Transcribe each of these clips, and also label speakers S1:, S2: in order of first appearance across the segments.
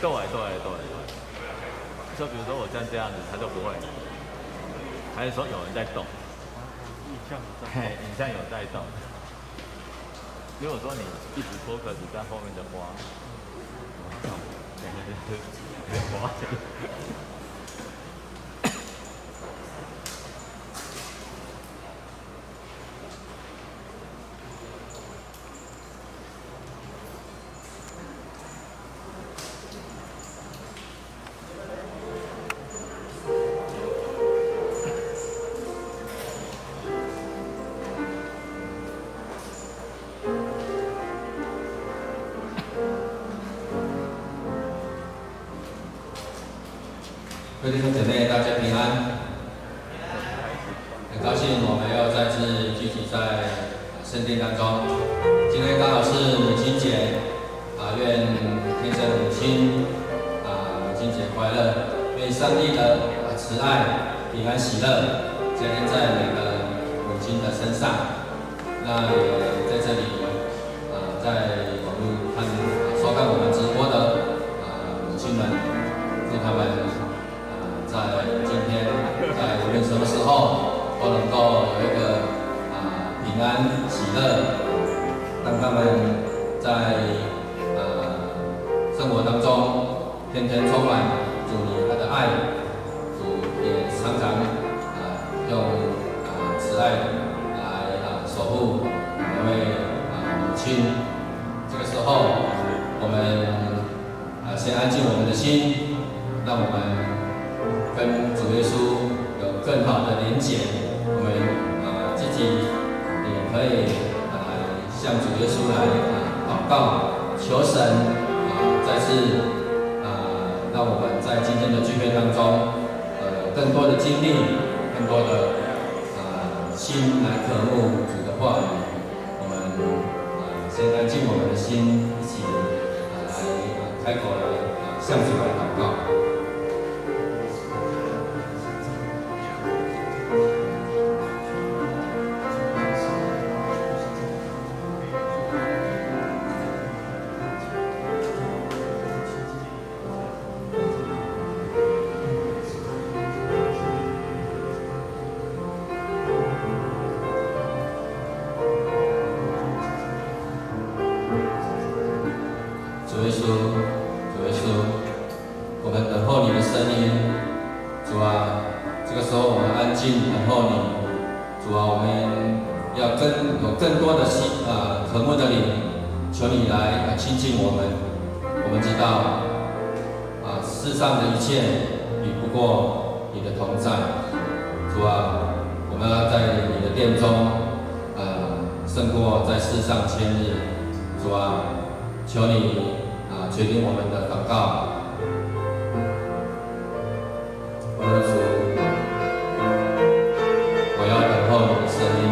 S1: 对。就比如说我像这样子，它就不会。还是说有人在动？影像有在动。如果说你一直focus在后面的花，花。
S2: 各位弟兄姐妹，大家平安。很高兴我们又再次聚集在圣殿当中。今天刚好是母亲节，愿天上的母亲母亲节快乐，愿上帝的慈爱、平安、喜乐降临在每个母亲的身上。那也在这里在网络收看我们直播的母亲们，祝他们。在今天，在无论什么时候，都能够有一个平安喜乐，让他们在生活当中天天充满主你的爱，主也常常用慈爱来守护每位母亲。这个时候，我们先安静我们的心，让我们。跟主耶稣有更好的连结，我们自己也可以向主耶稣来祷告，求神再次让我们在今天的聚会当中更多的经历，更多的心来渴慕主的话语。我们先安静我们的心，一起来开口来向主来祷告。主耶稣，我们等候你的声音，主啊，这个时候我们安静等候你，主啊，我们要有更多的渴慕的灵，求你来亲近我们。我们知道，世上的一切比不过你的同在，主啊，我们要在你的殿中，胜过在世上千日，主啊，求你。决定我们的祷告，我的主，我要等候你的声音。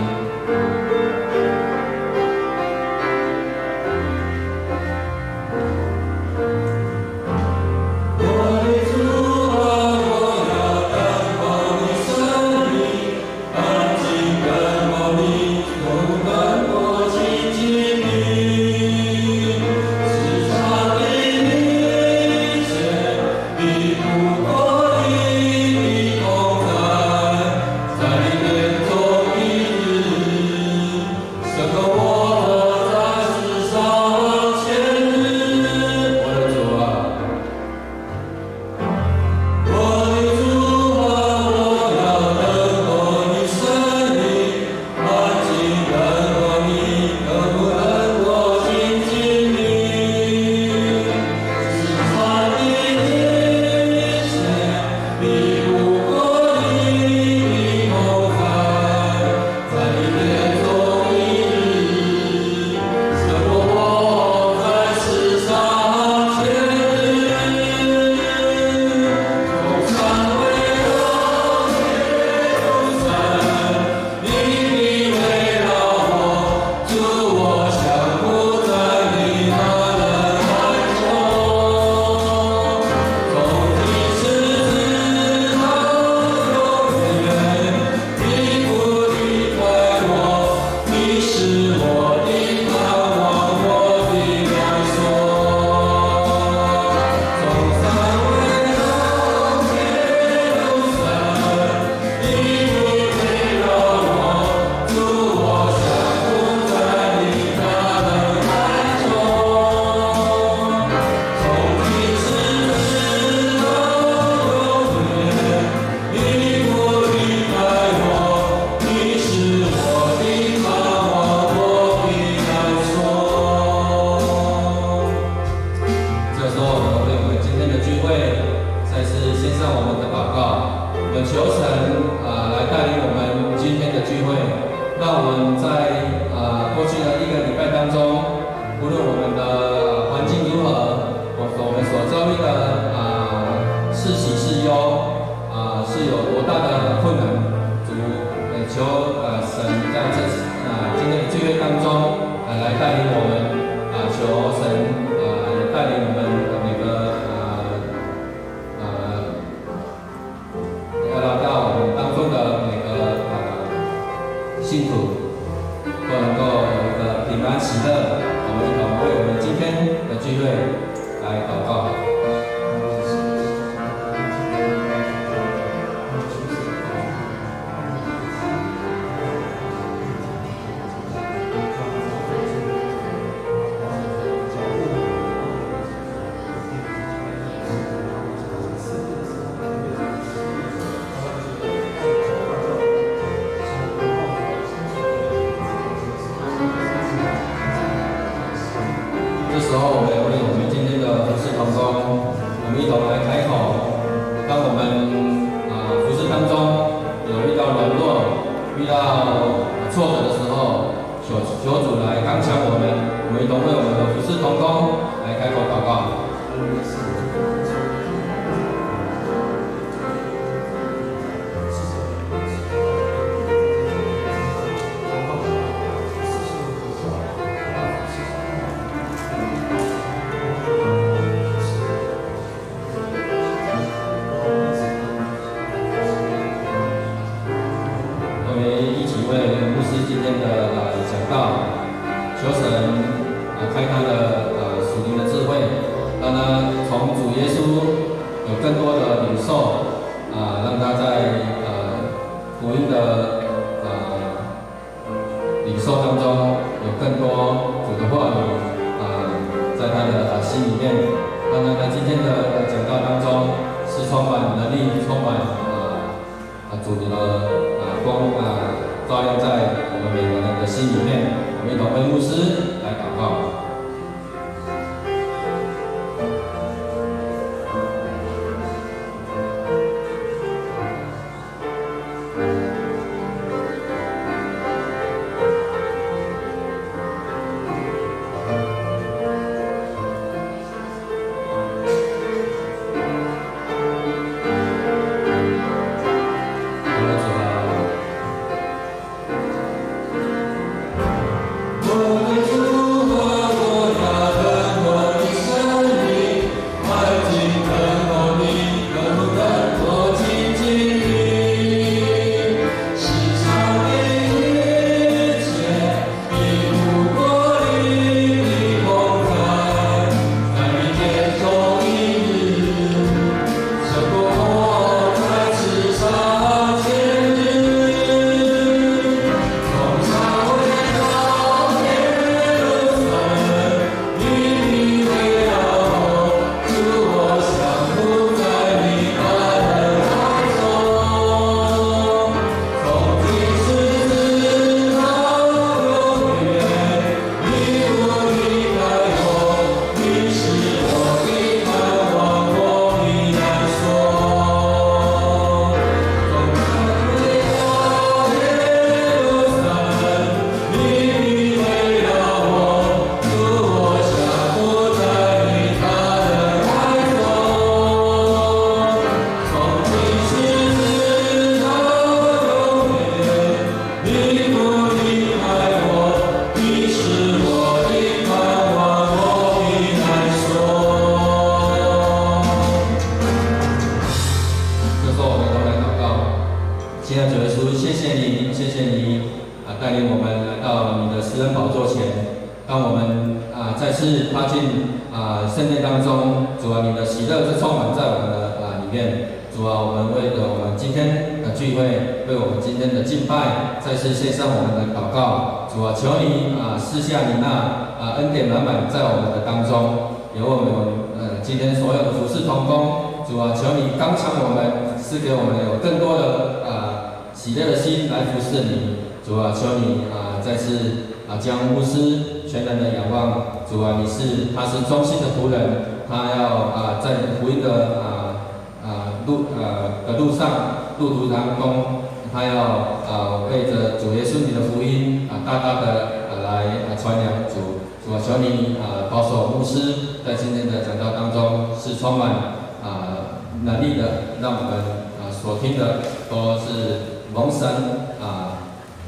S3: 我
S2: 聚会，让我们在过去的1个礼拜当中，无论我们的环境如何，我们所遭遇的是喜是忧，是有多大的困难，主求神在今天的聚会当中来带领我们，求神也带领我们每个要来到我们当中的每个信徒都能够有一个平安喜乐。我们一同为我们今天的聚会来祷告。这时候，我们为我们今天的服事同工，我们一同来开口。当我们服事当中有遇到软弱、遇到挫折的时候，求主来刚强我们一同为我们的服事同工来开口祷告。今天的讲道，求神开他的属灵的智慧，让他从主耶稣有更多的领受，让他在福音的领受当中有更多主的话语在他的心里面，让他在今天的讲道当中是充满能力，充满主的光照亮在我们每个人的心里面。我们一同为牧师来祷告。带领我们来到你的施恩宝座前。当我们再次踏进圣殿当中，主啊，你的喜乐是充满在我们的里面。主啊，我们为了我们今天的聚会，为我们今天的敬拜，再次献上我们的祷告。主啊，求你赐下你那恩典满满在我们的当中，也为我们今天所有的服事同工。主啊，求你刚强我们，赐给我们有更多的喜乐的心来服侍你。主啊，求你再次将牧师全然的仰望。主啊，他是忠心的仆人，他要在福音的路上路途当中，他要为着主耶稣你的福音大大的来传扬主。主啊，求你保守牧师在今天的讲道当中是充满能力的，让我们所听的都是蒙神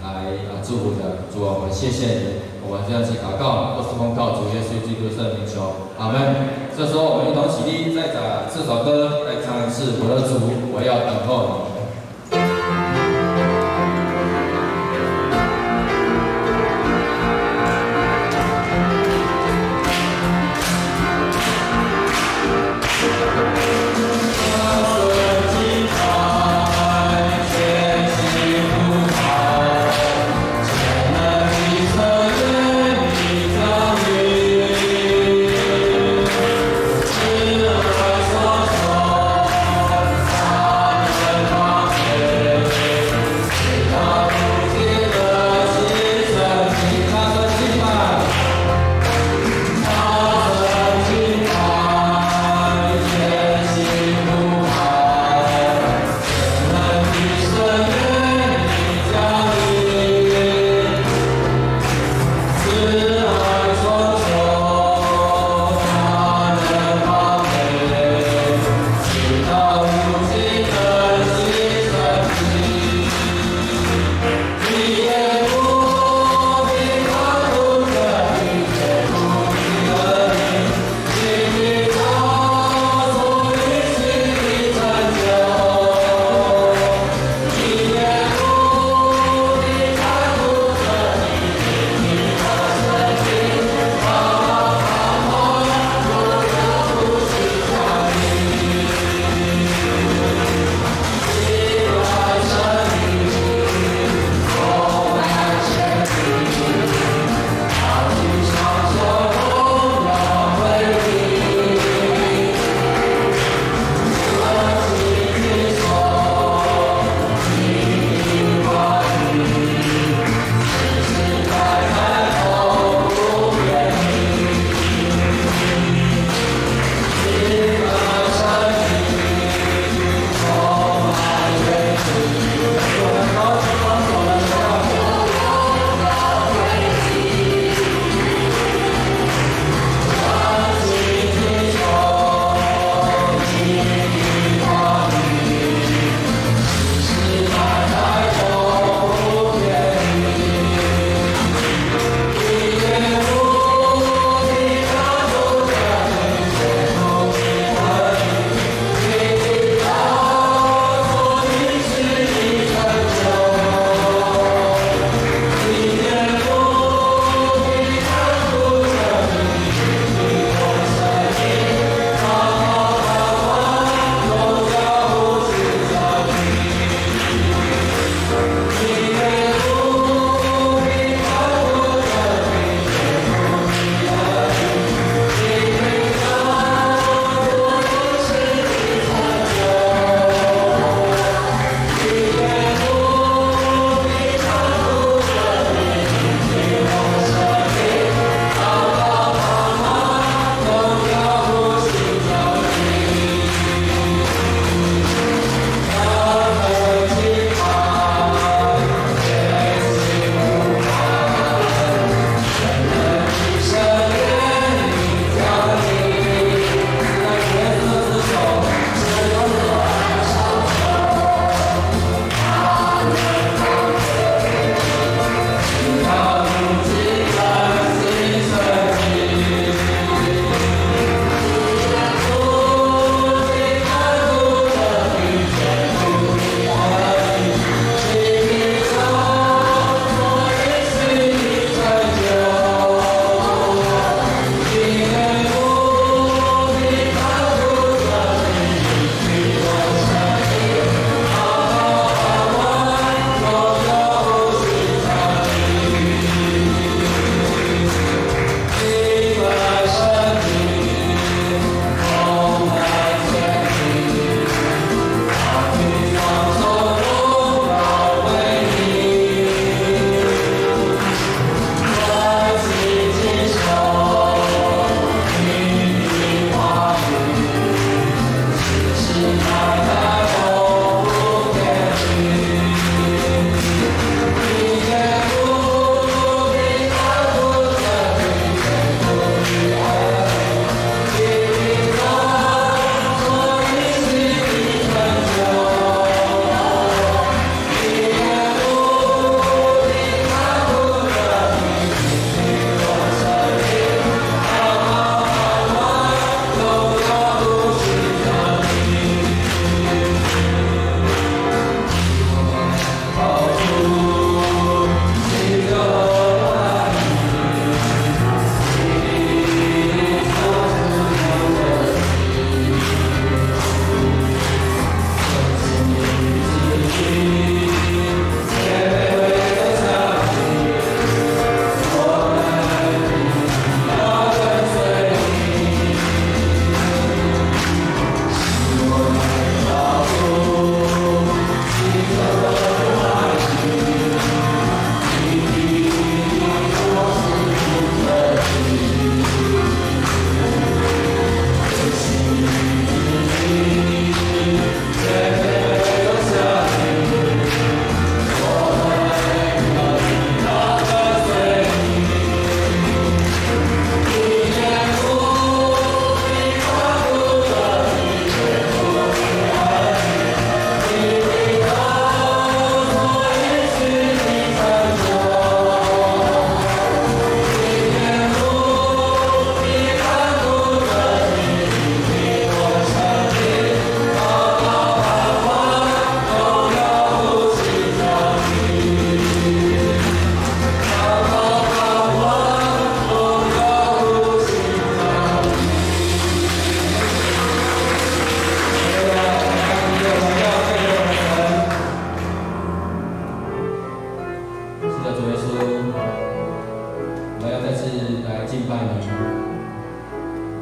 S2: 来祝福的。主啊，我们谢谢你，我们这样去祷告，都是奉靠主耶稣基督圣名求，阿门。这时候我们一同起立，再把这首歌来唱一次。我的主，我要等候你。
S3: 我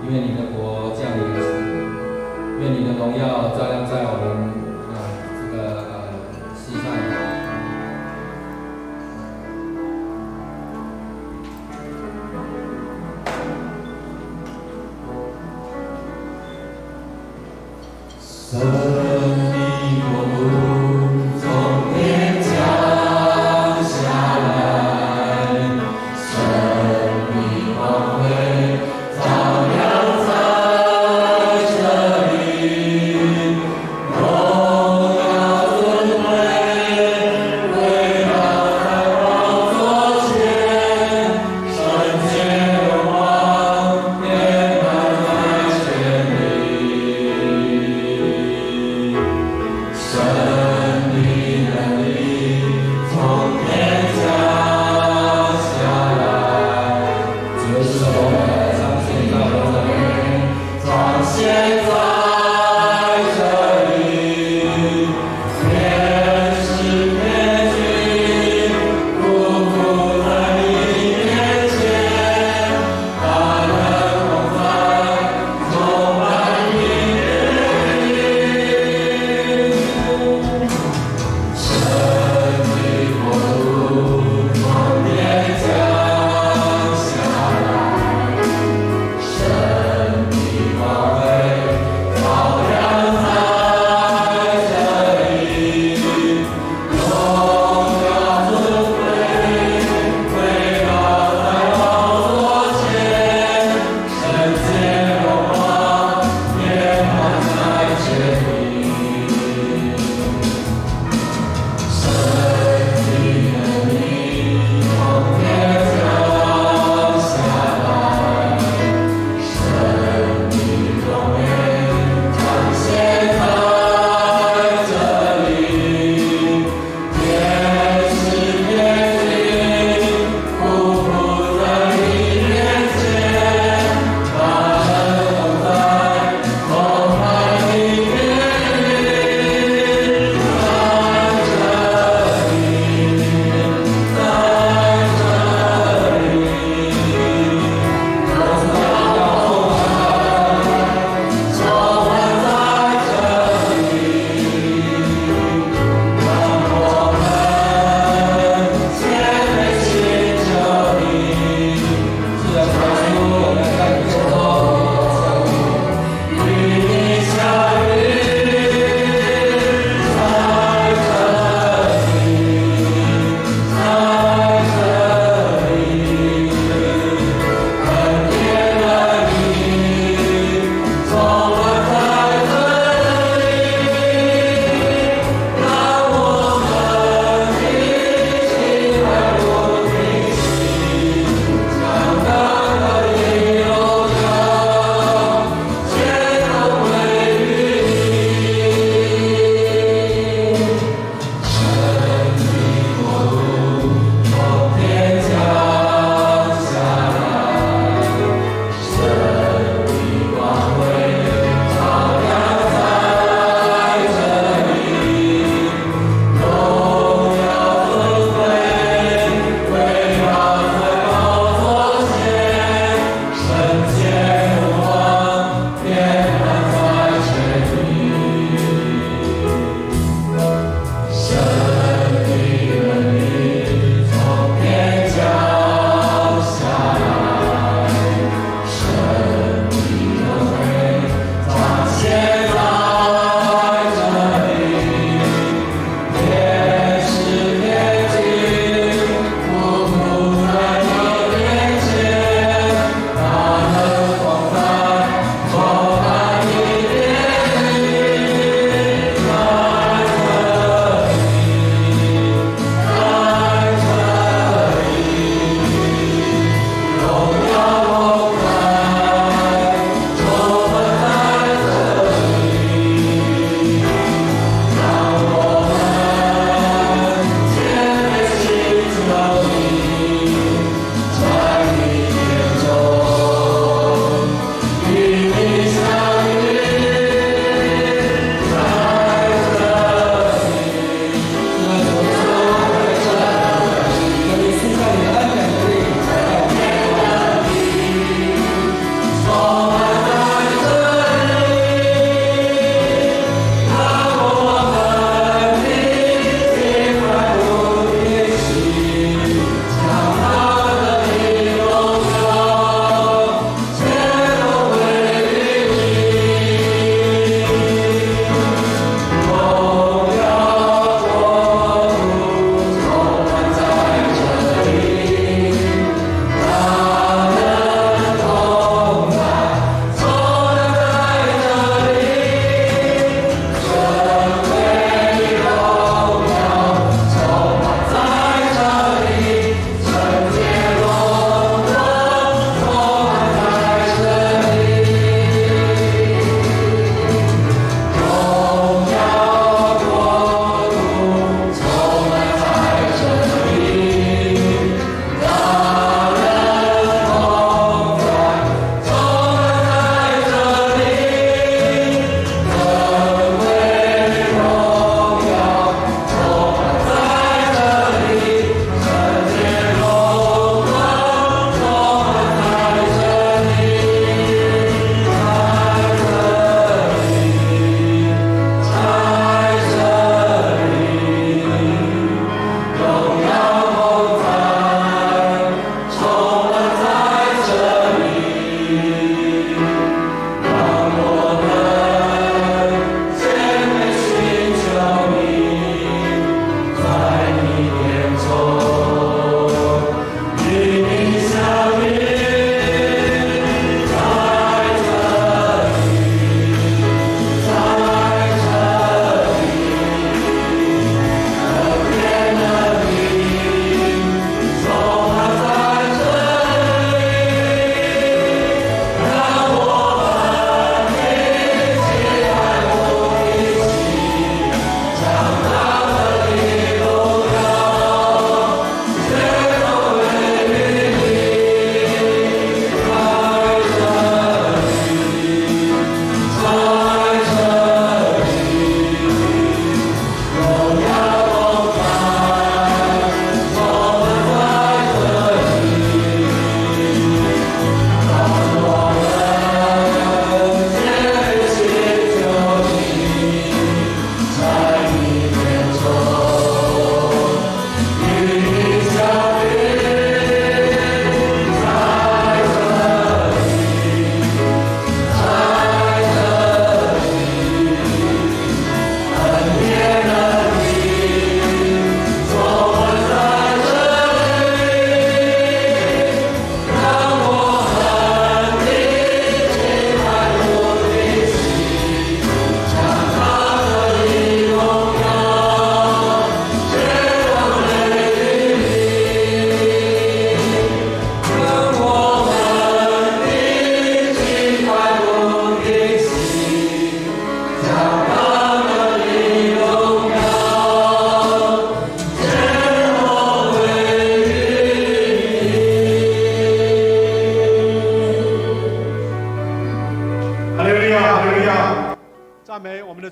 S2: 愿你的国降临，愿你的荣耀照亮在我们这个世上。神的国度从天降下来，神的光辉照亮在这里，荣耀尊贵围绕在宝座前，圣洁荣光遍满在全地。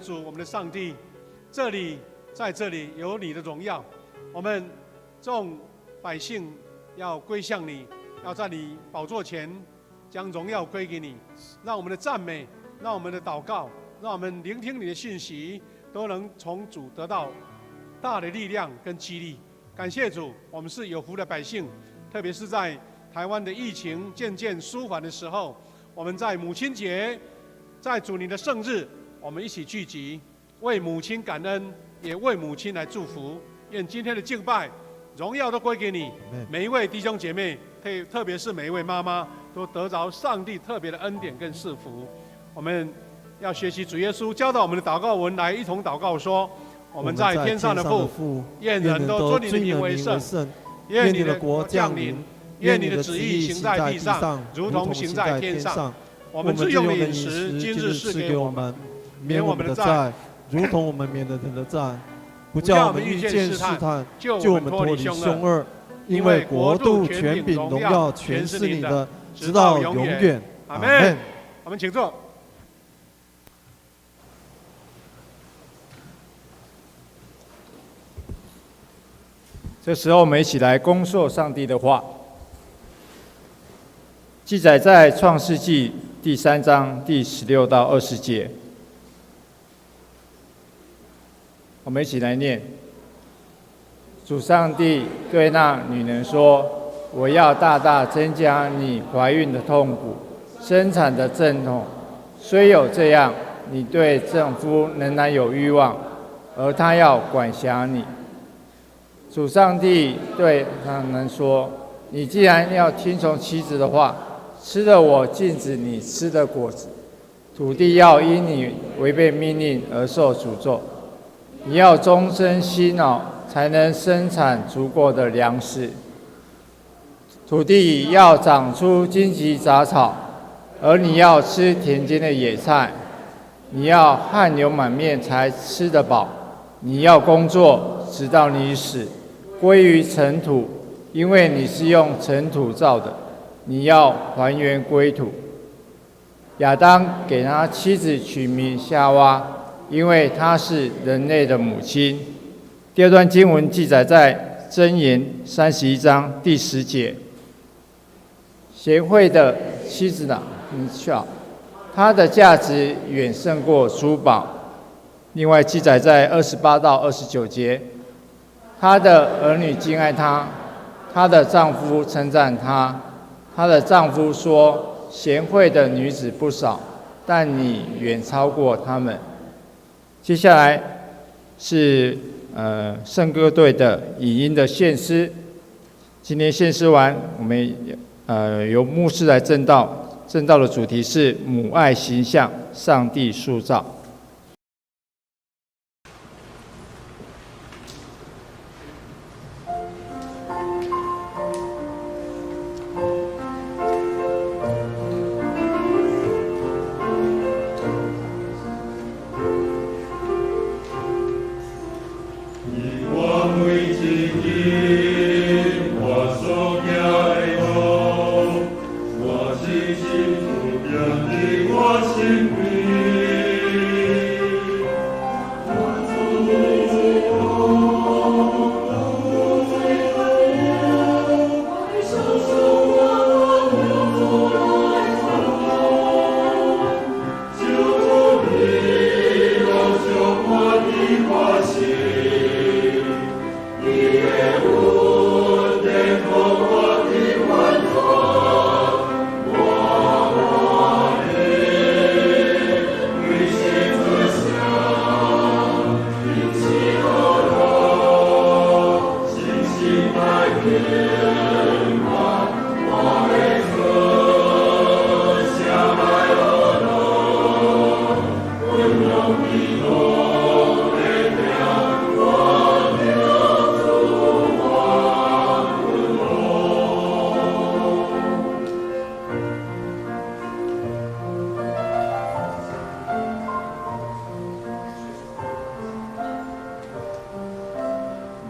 S3: 主，我们的上帝，在这里有你的荣耀，我们众百姓要归向你，要在你宝座前将荣耀归给你。让我们的赞美，让我们的祷告，让我们聆听你的讯息，都能从主得到大的力量跟激励。感谢主，我们是有福的百姓，特别是在台湾的疫情渐渐舒缓的时候，我们在母亲节，在主你的圣日，我们一起聚集，为母亲感恩，也为母亲来祝福。愿今天的敬拜荣耀都归给你，每一位弟兄姐妹，特别是每一位妈妈，都得着上帝特别的恩典跟赐福。我们要学习主耶稣教导我们的祷告文，来一同祷告说：我们在天上的父，愿人都尊你的名为圣，愿你的国降临，愿你的旨意行在地上，如同行在天上。我们日用的饮食，今日赐给我们，免我们的债，如同我们免了人的债，不叫我们遇见试探，救我们脱离凶恶。因为国度、权柄、荣耀，全是你的，直到永远。阿们。我们请坐。
S4: 这时候，我们一起来恭受上帝的话，记载在创世纪第3章第16到20节。我们一起来念：主上帝对那女人说：“我要大大增加你怀孕的痛苦，生产的阵痛。虽有这样，你对丈夫仍然有欲望，而他要管辖你。”主上帝对那人说：“你既然要听从妻子的话，吃了我禁止你吃的果子，土地要因你违背命令而受诅咒。你要终身辛劳，才能生产足够的粮食。土地要长出荆棘杂草，而你要吃田间的野菜。你要汗流满面才吃得饱，你要工作，直到你死。归于尘土，因为你是用尘土造的，你要还原归土。”亚当给他妻子取名夏娃，因为她是人类的母亲。第二段经文记载在箴言31章第10节。贤惠的妻子呢，很小，她的价值远胜过珠宝。另外记载在28到29节。她的儿女敬爱她，她的丈夫称赞她。她的丈夫说：“贤惠的女子不少，但你远超过她们。”接下来是圣歌队的以音的献诗。今天献诗完，我们由牧师来证道。证道的主题是母爱形象，上帝塑造。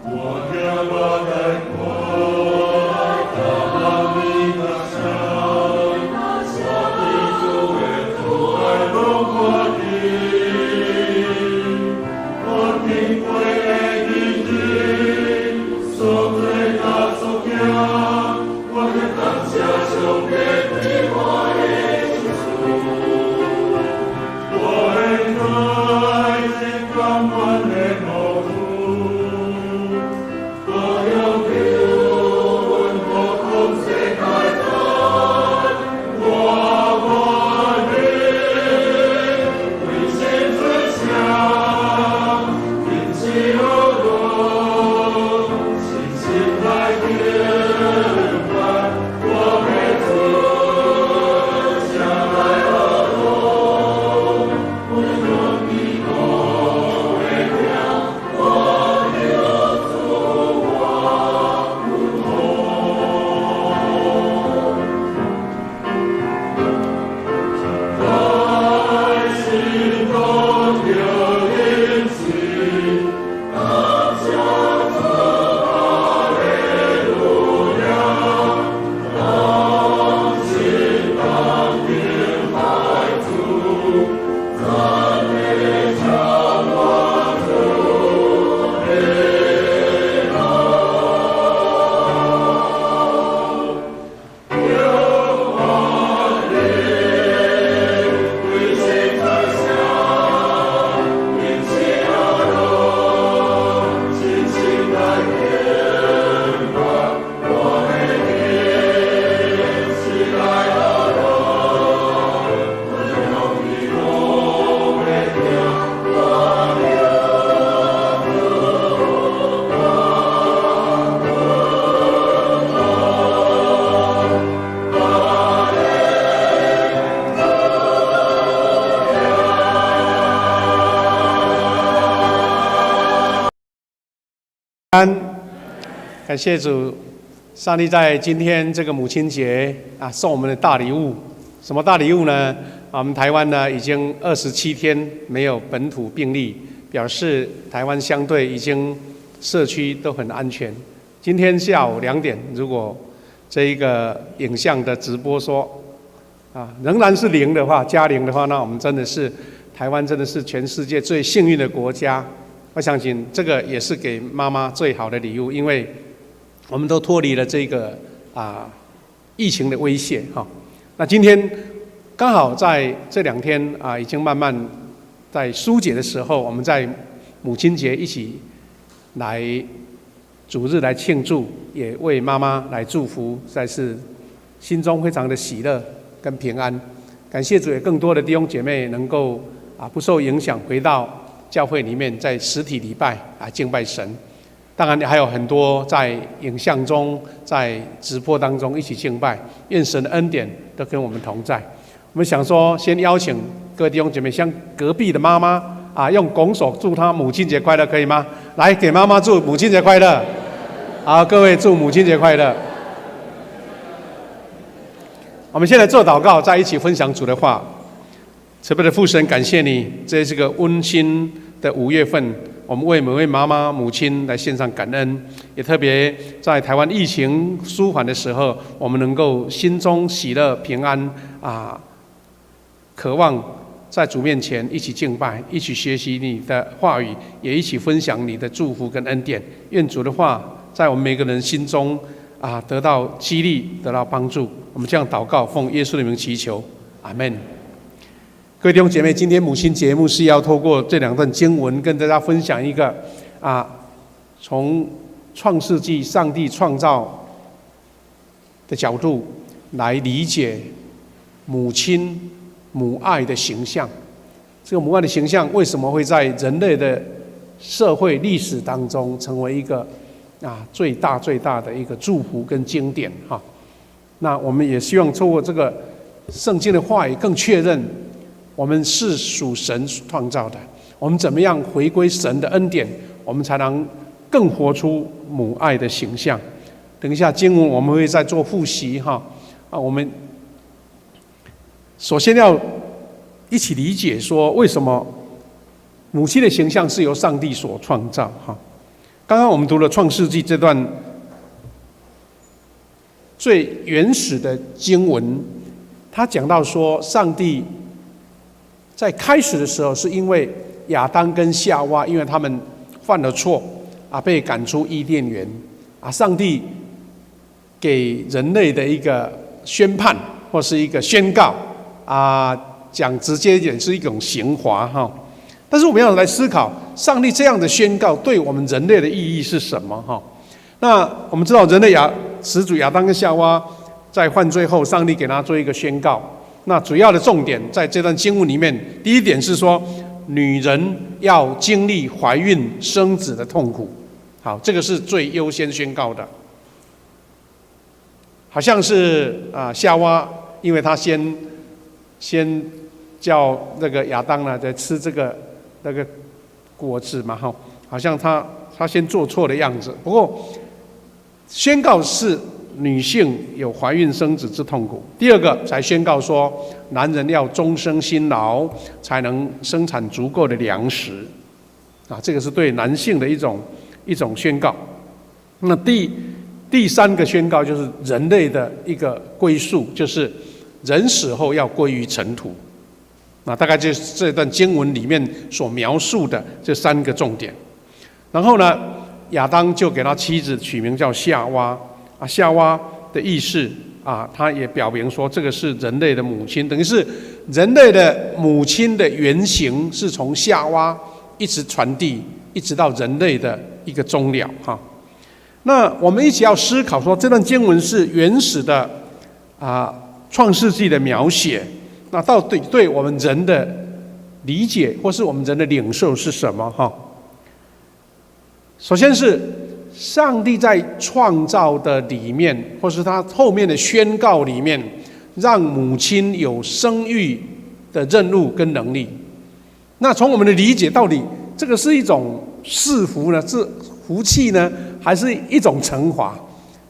S5: 我
S3: 感谢主，上帝在今天这个母亲节送我们的大礼物。什么大礼物呢？我们台湾呢已经27天没有本土病例，表示台湾相对已经社区都很安全。今天下午2点，如果这一个影像的直播说仍然是0的话，加0的话，那我们真的是台湾真的是全世界最幸运的国家。我相信这个也是给妈妈最好的礼物，因为我们都脱离了这个疫情的威胁哈。那今天刚好在这2天已经慢慢在疏解的时候，我们在母亲节一起来主日来庆祝，也为妈妈来祝福，实在是心中非常的喜乐跟平安。感谢主，也更多的弟兄姐妹能够不受影响回到教会里面，在实体礼拜敬拜神。当然还有很多在影像中、在直播当中一起敬拜，愿神的恩典都跟我们同在。我们想说，先邀请各位弟兄姐妹，像隔壁的妈妈用拱手祝她母亲节快乐，可以吗？来，给妈妈祝母亲节快乐。好，各位祝母亲节快乐。我们现在做祷告，再一起分享主的话。慈悲的父神，感谢你，这是个温馨的5月份，我们为每位妈妈、母亲来献上感恩，也特别在台湾疫情舒缓的时候，我们能够心中喜乐平安渴望在主面前一起敬拜，一起学习你的话语，也一起分享你的祝福跟恩典。愿主的话在我们每个人心中得到激励，得到帮助。我们这样祷告，奉耶稣的名祈求，阿们。各位弟兄姐妹，今天母亲节目是要透过这2段经文跟大家分享一个从创世纪上帝创造的角度来理解母亲母爱的形象。这个母爱的形象为什么会在人类的社会历史当中成为一个最大的一个祝福跟经典那我们也希望透过这个圣经的话语更确认我们是属神创造的，我们怎么样回归神的恩典，我们才能更活出母爱的形象。等一下经文我们会再做复习我们首先要一起理解说，为什么母亲的形象是由上帝所创造刚刚我们读了创世纪这段最原始的经文，他讲到说，上帝在开始的时候，是因为亚当跟夏娃，因为他们犯了错被赶出伊甸园上帝给人类的一个宣判或是一个宣告讲直接一点是一种刑罚哈。但是我们要来思考，上帝这样的宣告对我们人类的意义是什么哈？那我们知道，人类始祖亚当跟夏娃在犯罪后，上帝给他做一个宣告。那主要的重点在这段经文里面，第一点是说，女人要经历怀孕生子的痛苦。好，这个是最优先宣告的。好像是夏娃，因为她先叫那个亚当呢在吃那个果子嘛哈，好像他先做错的样子。不过宣告是女性有怀孕生子之痛苦。第二个才宣告说，男人要终生辛劳，才能生产足够的粮食。这个是对男性的一种宣告。那第三个宣告就是人类的一个归宿，就是人死后要归于尘土。大概就是这段经文里面所描述的这三个重点。然后呢，亚当就给他妻子取名叫夏娃。夏娃的意思他也表明说，这个是人类的母亲，等于是人类的母亲的原型是从夏娃一直传递，一直到人类的一个终了哈。那我们一起要思考说，这段经文是原始的创世纪的描写，那到底对我们人的理解或是我们人的领受是什么哈？首先是上帝在创造的里面，或是他后面的宣告里面，让母亲有生育的任务跟能力。那从我们的理解，到底这个是一种赐福呢，是福气呢，还是一种惩罚？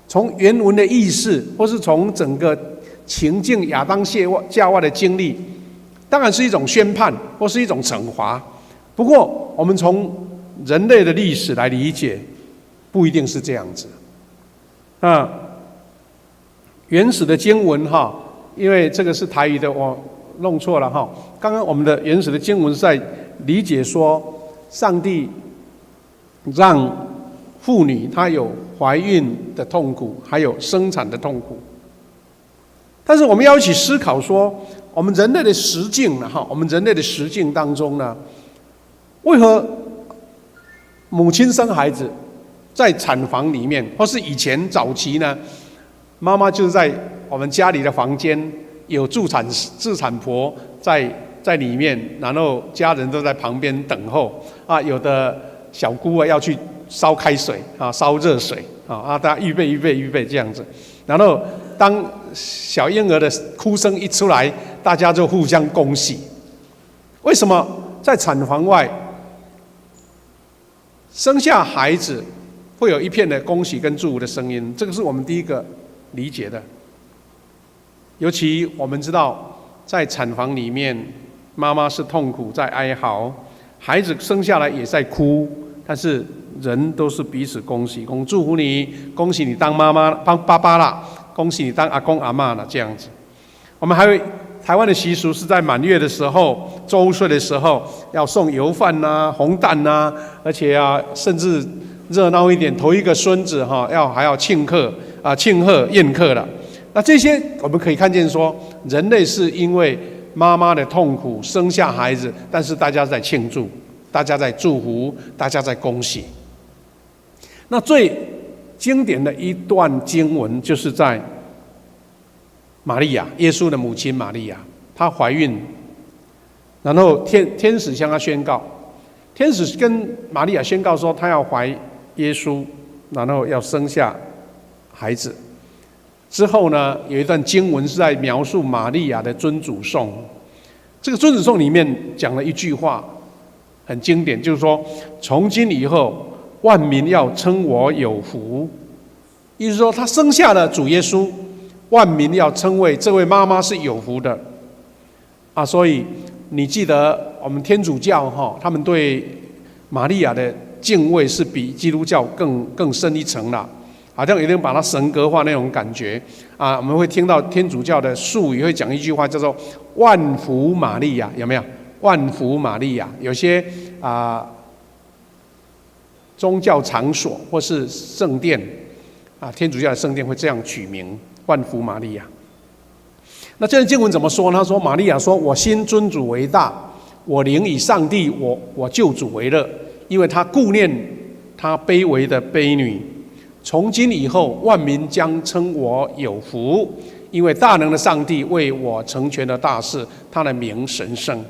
S3: 从原文的意思，或是从整个情境亚当夏娃的经历，当然是一种宣判或是一种惩罚。不过我们从人类的历史来理解，不一定是这样子。原始的经文哈，因为这个是台语的，我弄错了哈。刚刚我们的原始的经文是在理解说，上帝让妇女她有怀孕的痛苦，还有生产的痛苦。但是我们要一起思考说，我们人类的实境呢哈，我们人类的实境当中呢，为何母亲生孩子在产房里面，或是以前早期呢，妈妈就是在我们家里的房间，有助产婆在里面，然后家人都在旁边等候有的小姑要去烧开水烧热水大家预备这样子。然后当小婴儿的哭声一出来，大家就互相恭喜。为什么在产房外生下孩子会有一片的恭喜跟祝福的声音？这个是我们第一个理解的。尤其我们知道，在产房里面，妈妈是痛苦在哀嚎，孩子生下来也在哭，但是人都是彼此恭喜，祝福你，恭喜你当妈妈当爸爸啦，恭喜你当阿公阿嬷啦，这样子。我们还有台湾的习俗是在满月的时候、周岁的时候，要送油饭红蛋而且甚至热闹一点，头一个孙子还要庆贺宴客了。那这些我们可以看见说，人类是因为妈妈的痛苦生下孩子，但是大家在庆祝，大家在祝福，大家在恭喜。那最经典的一段经文就是在玛利亚，耶稣的母亲玛利亚，她怀孕，然后天使向她宣告，天使跟玛利亚宣告说，她要怀耶稣，然后要生下孩子。之后呢，有一段经文是在描述玛利亚的尊主颂。这个尊主颂里面讲了一句话，很经典，就是说，从今以后，万民要称我有福。意思说，她生下了主耶稣，万民要称为这位妈妈是有福的所以你记得我们天主教他们对玛利亚的敬畏是比基督教更深一层了。好像有点把它神格化那种感觉我们会听到天主教的术语会讲一句话叫做“万福玛利亚”，有没有？万福玛利亚，有些宗教场所或是圣殿天主教的圣殿会这样取名万福玛利亚。那这段经文怎么说呢？他说玛利亚说：“我心尊主为大，我灵以上帝我救主为乐，因为他顾念他卑微的婢女。从今以后，万民将称我有福，因为大能的上帝为我成全了大事，他的名神圣。”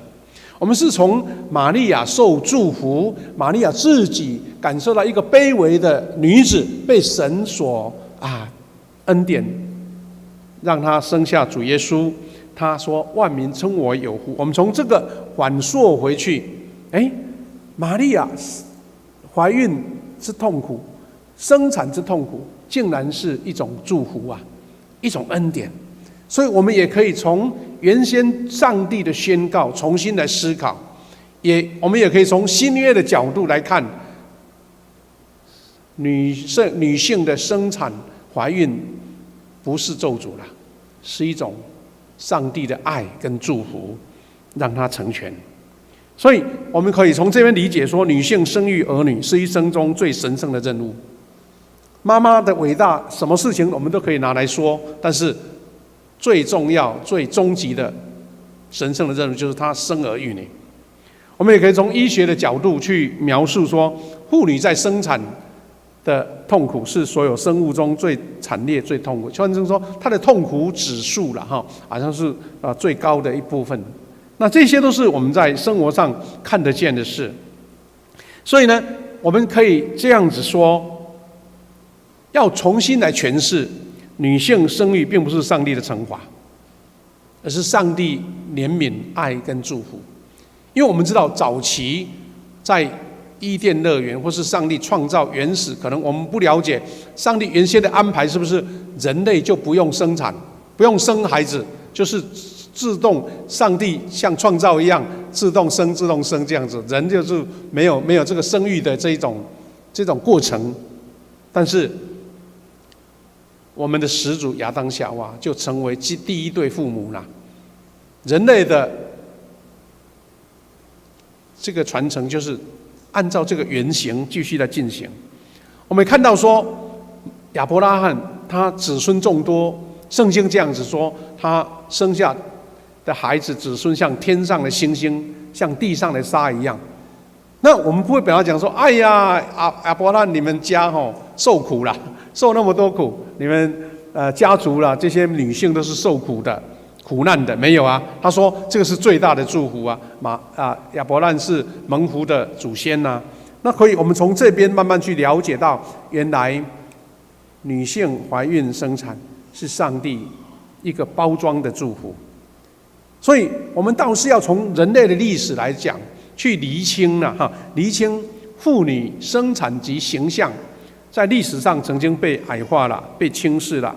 S3: 我们是从玛利亚受祝福，玛利亚自己感受到一个卑微的女子被神所恩典，让她生下主耶稣。她说：“万民称我有福。”我们从这个反溯回去，玛利亚怀孕之痛苦，生产之痛苦，竟然是一种祝福啊，一种恩典。所以我们也可以从原先上帝的宣告重新来思考，我们也可以从新约的角度来看，女性的生产怀孕不是咒诅了，是一种上帝的爱跟祝福，让她成全。所以我们可以从这边理解说，女性生育儿女是一生中最神圣的任务。妈妈的伟大，什么事情我们都可以拿来说，但是最重要、最终极的神圣的任务，就是她生儿育女。我们也可以从医学的角度去描述说，妇女在生产的痛苦是所有生物中最惨烈、最痛苦。换句话说，她的痛苦指数了好像是最高的一部分。那这些都是我们在生活上看得见的事。所以呢，我们可以这样子说，要重新来诠释。女性生育并不是上帝的惩罚，而是上帝怜悯、爱跟祝福。因为我们知道，早期在伊甸乐园或是上帝创造原始，可能我们不了解上帝原先的安排，是不是人类就不用生产、不用生孩子，就是自动上帝像创造一样自动生这样子，人就是没有这个生育的这种过程。但是我们的始祖亚当夏娃就成为第一对父母了。人类的这个传承就是按照这个原型继续来进行。我们看到说，亚伯拉罕他子孙众多，圣经这样子说，他生下的孩子子孙像天上的星星，像地上的沙一样。那我们不会表达讲说，哎呀，亚伯拉罕你们家受苦了，受那么多苦，你们家族啦，这些女性都是受苦的、苦难的，没有啊？他说这个是最大的祝福啊！亚伯拉罕是蒙福的祖先呐。那可以，我们从这边慢慢去了解到，原来女性怀孕生产是上帝一个包装的祝福。所以，我们倒是要从人类的历史来讲，去厘清厘清妇女生产及形象在历史上曾经被矮化了、被轻视了。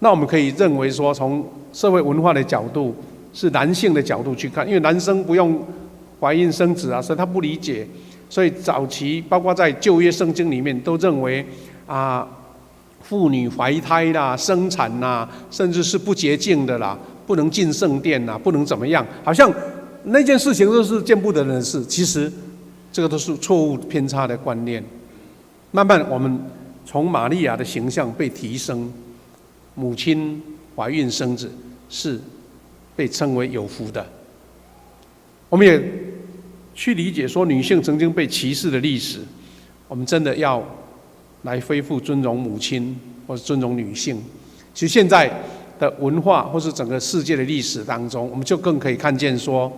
S3: 那我们可以认为说，从社会文化的角度，是男性的角度去看，因为男生不用怀孕生子啊，所以他不理解。所以早期包括在旧约圣经里面，都认为妇女怀胎啦、生产啦，甚至是不洁净的啦，不能进圣殿啦，不能怎么样，好像那件事情都是见不得人的事。其实这个都是错误偏差的观念。慢慢我们从玛利亚的形象被提升，母亲怀孕生子是被称为有福的。我们也去理解说，女性曾经被歧视的历史，我们真的要来恢复尊荣母亲或是尊荣女性。其实现在的文化或是整个世界的历史当中，我们就更可以看见说，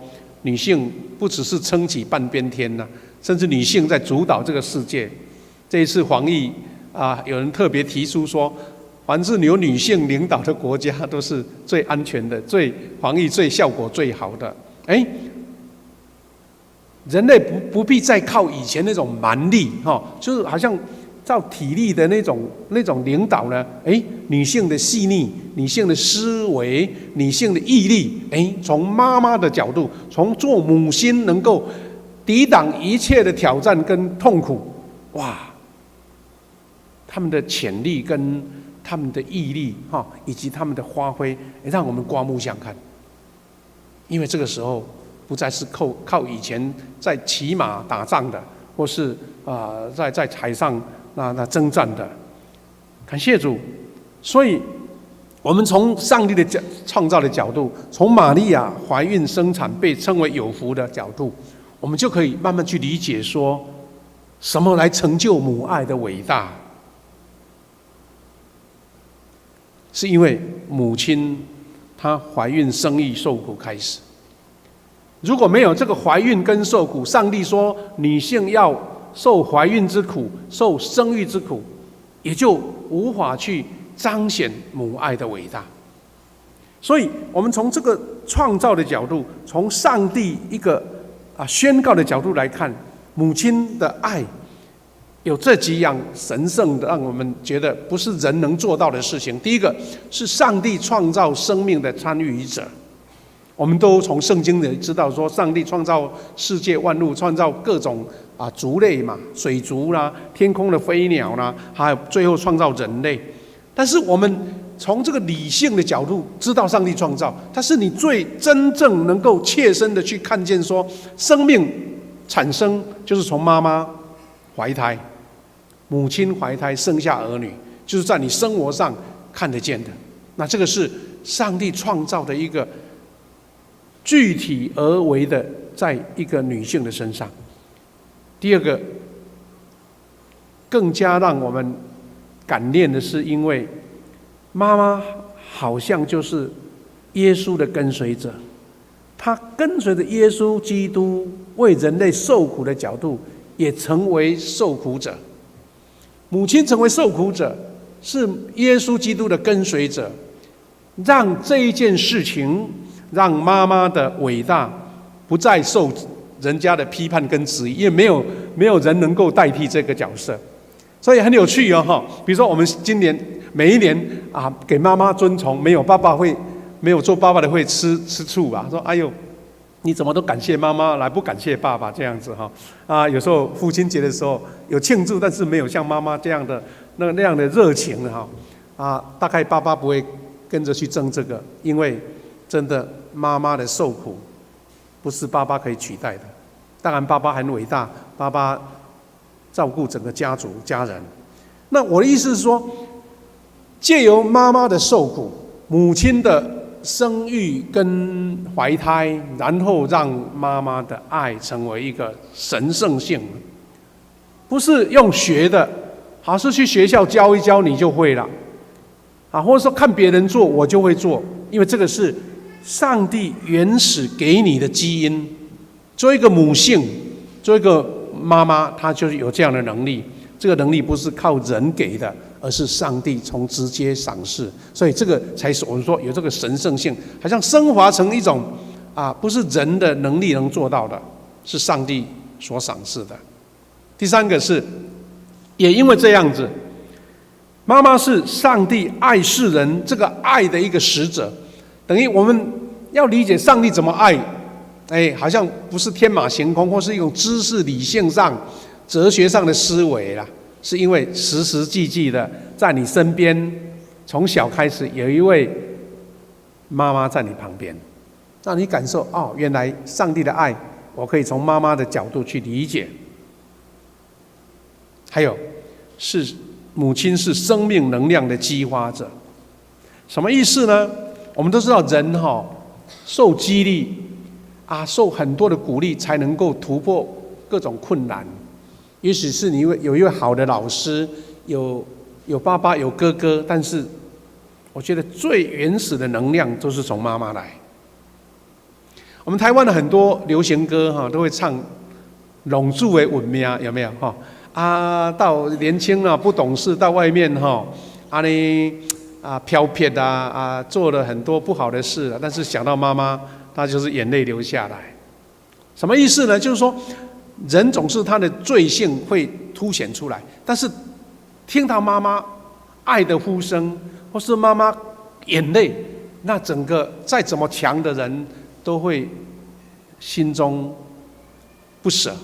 S3: 女性不只是撑起半边天呐，甚至女性在主导这个世界。这一次防疫有人特别提出说，凡是有女性领导的国家都是最安全的、最防疫最效果最好的。人类不必再靠以前那种蛮力就是好像照体力的那种领导呢。女性的细腻、女性的思维、女性的毅力，从妈妈的角度，从做母亲能够抵挡一切的挑战跟痛苦，哇！他们的潜力跟他们的毅力以及他们的发挥，让我们刮目相看。因为这个时候不再是靠以前在骑马打仗的，或是在海上那征战的，感谢主。所以，我们从上帝的创造的角度，从玛利亚怀孕生产被称为有福的角度，我们就可以慢慢去理解说，什么来成就母爱的伟大，是因为母亲她怀孕生育受苦开始。如果没有这个怀孕跟受苦，上帝说女性要受怀孕之苦，受生育之苦，也就无法去彰显母爱的伟大。所以我们从这个创造的角度，从上帝一个宣告的角度来看，母亲的爱有这几样神圣的，让我们觉得不是人能做到的事情。第一个是上帝创造生命的参与者。我们都从圣经里知道说，上帝创造世界万物，创造各种族类嘛，水族啦、天空的飞鸟啦，还有最后创造人类。但是我们从这个理性的角度知道上帝创造，但是你最真正能够切身的去看见说，生命产生就是从妈妈怀胎，母亲怀胎生下儿女，就是在你生活上看得见的。那这个是上帝创造的一个具体而为的，在一个女性的身上。第二个，更加让我们感念的是，因为妈妈好像就是耶稣的跟随者，她跟随着耶稣基督为人类受苦的角度，也成为受苦者。母亲成为受苦者，是耶稣基督的跟随者，让这一件事情，让妈妈的伟大不再受人家的批判跟质疑，因为没有人能够代替这个角色。所以很有趣哦，比如说我们今年每一年给妈妈尊崇，没有做爸爸的会吃醋吧？说哎呦，你怎么都感谢妈妈，来不感谢爸爸这样子哈？有时候父亲节的时候有庆祝，但是没有像妈妈这样的那样的热情哈。大概爸爸不会跟着去争这个，因为真的妈妈的受苦不是爸爸可以取代的。当然爸爸很伟大，爸爸照顾整个家族家人。那我的意思是说，借由妈妈的受苦，母亲的生育跟怀胎，然后让妈妈的爱成为一个神圣性，不是用学的，好是去学校教一教你就会了，或者说看别人做我就会做，因为这个是上帝原始给你的基因。作为一个母性，作为一个妈妈，她就是有这样的能力。这个能力不是靠人给的，而是上帝从直接赏赐。所以这个才是我们说有这个神圣性，好像升华成一种不是人的能力能做到的，是上帝所赏赐的。第三个是，也因为这样子，妈妈是上帝爱世人这个爱的一个使者，等于我们要理解上帝怎么爱。好像不是天马行空，或是一种知识理性上、哲学上的思维啦，是因为实实际际的在你身边，从小开始有一位妈妈在你旁边，让你感受原来上帝的爱，我可以从妈妈的角度去理解。还有，是母亲是生命能量的激发者，什么意思呢？我们都知道人受激励。受很多的鼓励才能够突破各种困难。也许是你有一位好的老师，有爸爸有哥哥，但是我觉得最原始的能量都是从妈妈来。我们台湾的很多流行歌都会唱拢住的稳命，有没有到年轻不懂事，到外面飘撇做了很多不好的事，但是想到妈妈，他就是眼泪流下来。什么意思呢？就是说，人总是他的罪性会凸显出来，但是听到妈妈爱的呼声，或是妈妈眼泪，那整个再怎么强的人都会心中不舍，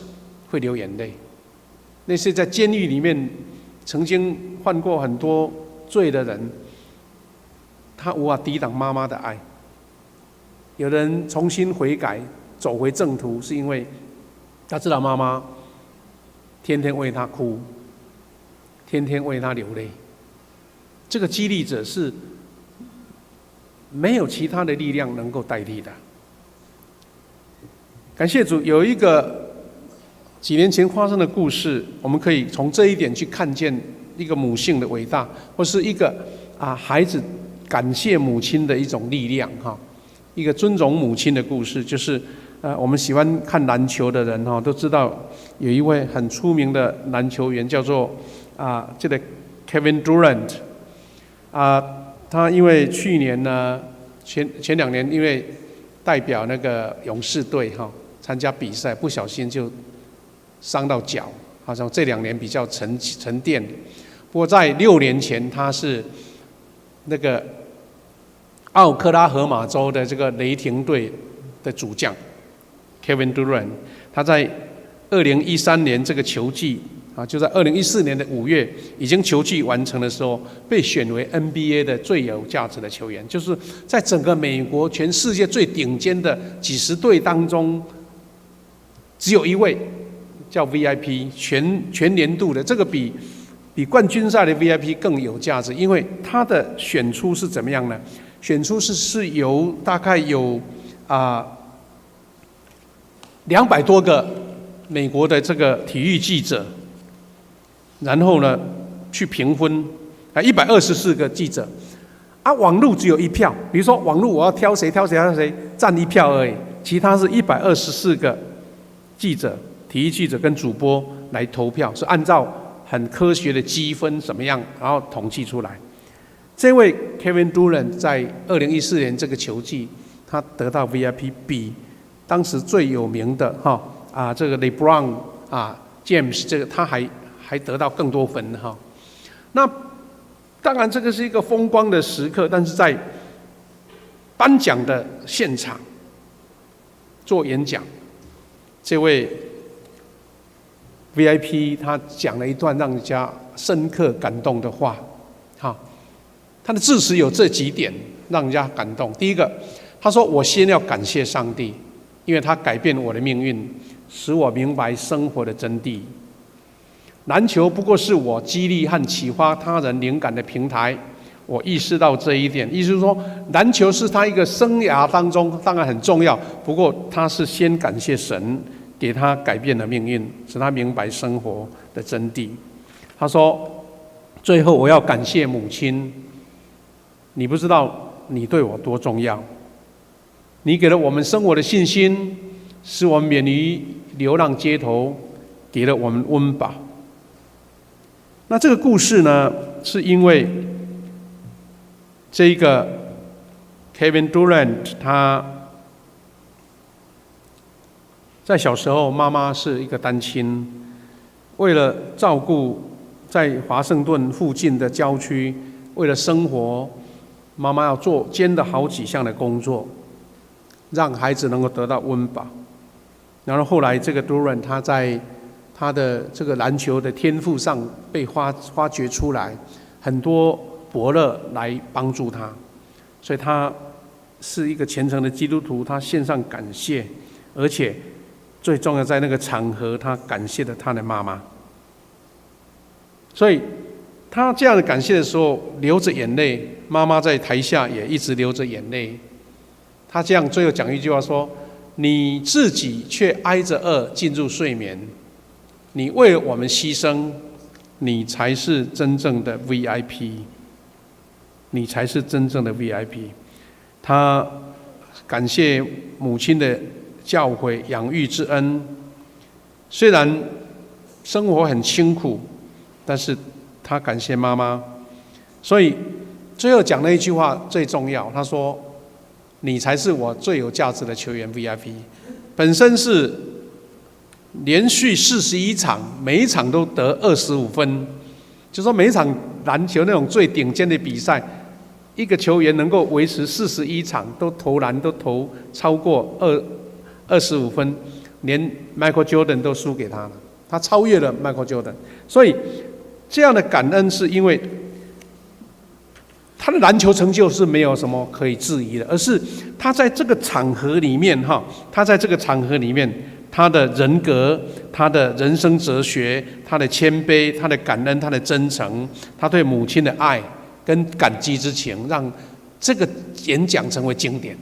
S3: 会流眼泪。那些在监狱里面曾经犯过很多罪的人，他无法抵挡妈妈的爱。有人重新悔改，走回正途，是因为他知道妈妈天天为他哭，天天为他流泪。这个激励者是没有其他的力量能够代替的。感谢主，有一个几年前发生的故事，我们可以从这一点去看见一个母性的伟大，或是一个孩子感谢母亲的一种力量哈。一个尊重母亲的故事，就是我们喜欢看篮球的人哈都知道，有一位很出名的篮球员叫做这个 Kevin Durant 他因为去年呢前2年因为代表那个勇士队哈参加比赛，不小心就伤到脚，好像这2年比较沉淀。不过在6年前，他是那个奥克拉荷马州的这个雷霆队的主将 Kevin Durant， 他在2013年这个球季就在2014年的5月，已经球季完成的时候，被选为 NBA 的最有价值的球员，就是在整个美国全世界最顶尖的几十队当中，只有一位叫 VIP 全年度的，这个比冠军赛的 VIP 更有价值，因为他的选出是怎么样呢？选出是由大概有200多个美国的这个体育记者，然后呢去评分，124个记者，网路只有1票，比如说网路我要挑谁，占1票而已，其他是124个记者、体育记者跟主播来投票，是按照很科学的积分怎么样，然后统计出来。这位 Kevin Durant 在2014年这个球季，他得到 VIP 比当时最有名的这个 LeBron James 这个他还得到更多分哈。那当然这个是一个风光的时刻，但是在颁奖的现场做演讲，这位 VIP 他讲了一段让人家深刻感动的话，他的致辞有这几点让人家感动。第一个，他说：“我先要感谢上帝，因为他改变我的命运，使我明白生活的真谛。篮球不过是我激励和启发他人灵感的平台，我意识到这一点。意思是说，篮球是他一个生涯当中当然很重要，不过他是先感谢神给他改变了命运，使他明白生活的真谛。”他说：“最后我要感谢母亲。你不知道你对我多重要，你给了我们生活的信心，使我们免于流浪街头，给了我们温饱。”那这个故事呢，是因为这个 Kevin Durant 他在小时候，妈妈是一个单亲，为了照顾在华盛顿附近的郊区，为了生活，妈妈要兼的好几项的工作，让孩子能够得到温饱。然后后来这个 Durant 他在他的这个篮球的天赋上被发掘出来，很多伯乐来帮助他，所以他是一个虔诚的基督徒，他献上感谢，而且最重要在那个场合，他感谢了他的妈妈。所以他这样的感谢的时候流着眼泪，妈妈在台下也一直流着眼泪。他这样最后讲一句话说：“你自己却挨着饿进入睡眠，你为了我们牺牲，你才是真正的 VIP， 你才是真正的 VIP。” 他感谢母亲的教诲养育之恩，虽然生活很清苦，但是他感谢妈妈。所以最后讲了一句话最重要，他说：“你才是我最有价值的球员 VIP。” 本身是连续41场，每一场都得25分，就说每一场篮球那种最顶尖的比赛，一个球员能够维持41场都投篮都投超过25分，连 Michael Jordan 都输给他了，他超越了 Michael Jordan。所以这样的感恩是因为他的篮球成就是没有什么可以质疑的，而是他在这个场合里面他在这个场合里面，他的人格、他的人生哲学、他的谦卑、他的感恩、他的真诚、他对母亲的爱，跟感激之情，让这个演讲成为经典。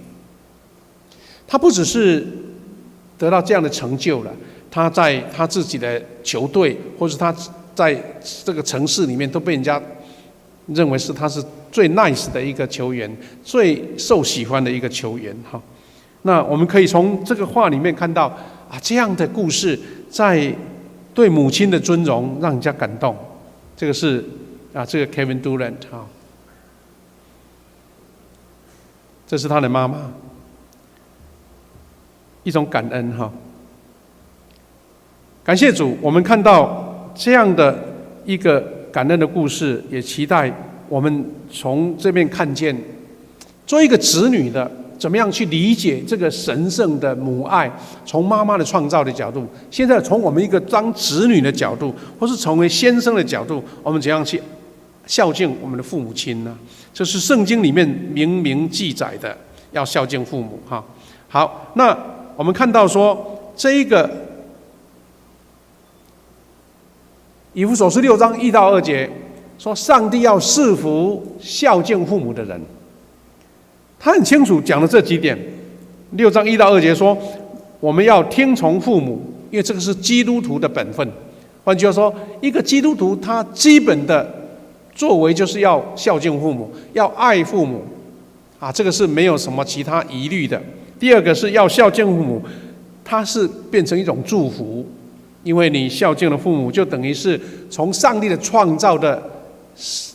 S3: 他不只是得到这样的成就了，他在他自己的球队，或是他在这个城市里面，都被人家认为是他是最 nice 的一个球员，最受喜欢的一个球员哈。那我们可以从这个话里面看到啊，这样的故事在对母亲的尊荣，让人家感动。这个是这个 Kevin Durant 哈，这是他的妈妈，一种感恩哈。感谢主，我们看到这样的一个感恩的故事，也期待我们从这边看见，做一个子女的，怎么样去理解这个神圣的母爱，从妈妈的创造的角度，现在从我们一个当子女的角度，或是成为先生的角度，我们怎样去孝敬我们的父母亲呢？这是圣经里面明明记载的，要孝敬父母哈。好，那我们看到说这一个以弗所书6章1到2节说，上帝要赐福孝敬父母的人。他很清楚讲了这几点。6章1到2节说，我们要听从父母，因为这个是基督徒的本分。换句话说，一个基督徒他基本的作为就是要孝敬父母，要爱父母啊，这个是没有什么其他疑虑的。第二个是要孝敬父母，它是变成一种祝福，因为你孝敬了父母，就等于是从上帝的创造的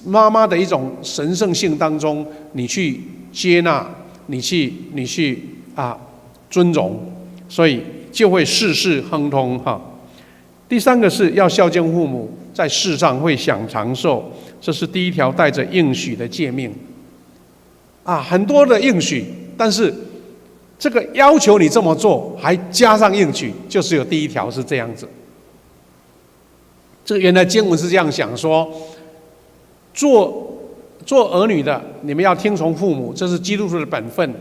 S3: 妈妈的一种神圣性当中，你去接纳，你去尊荣，所以就会事事亨通哈。第三个是要孝敬父母，在世上会享长寿，这是第一条带着应许的诫命啊，很多的应许，但是这个要求你这么做，还加上应许，就只有第一条是这样子。这原来经文是这样想说，做儿女的，你们要听从父母，这是基督徒的本分。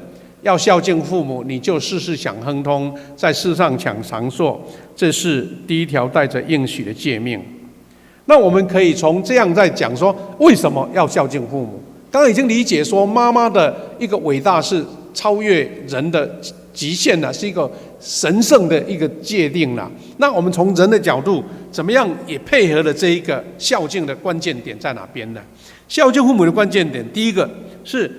S3: 要孝敬父母，你就事事享亨通，在世上享长寿，这是第一条带着应许的诫命。那我们可以从这样在讲说，为什么要孝敬父母？刚刚已经理解说，妈妈的一个伟大是超越人的极限了，是一个神圣的一个界定了。那我们从人的角度，怎么样也配合了这一个孝敬的关键点在哪边呢？孝敬父母的关键点，第一个是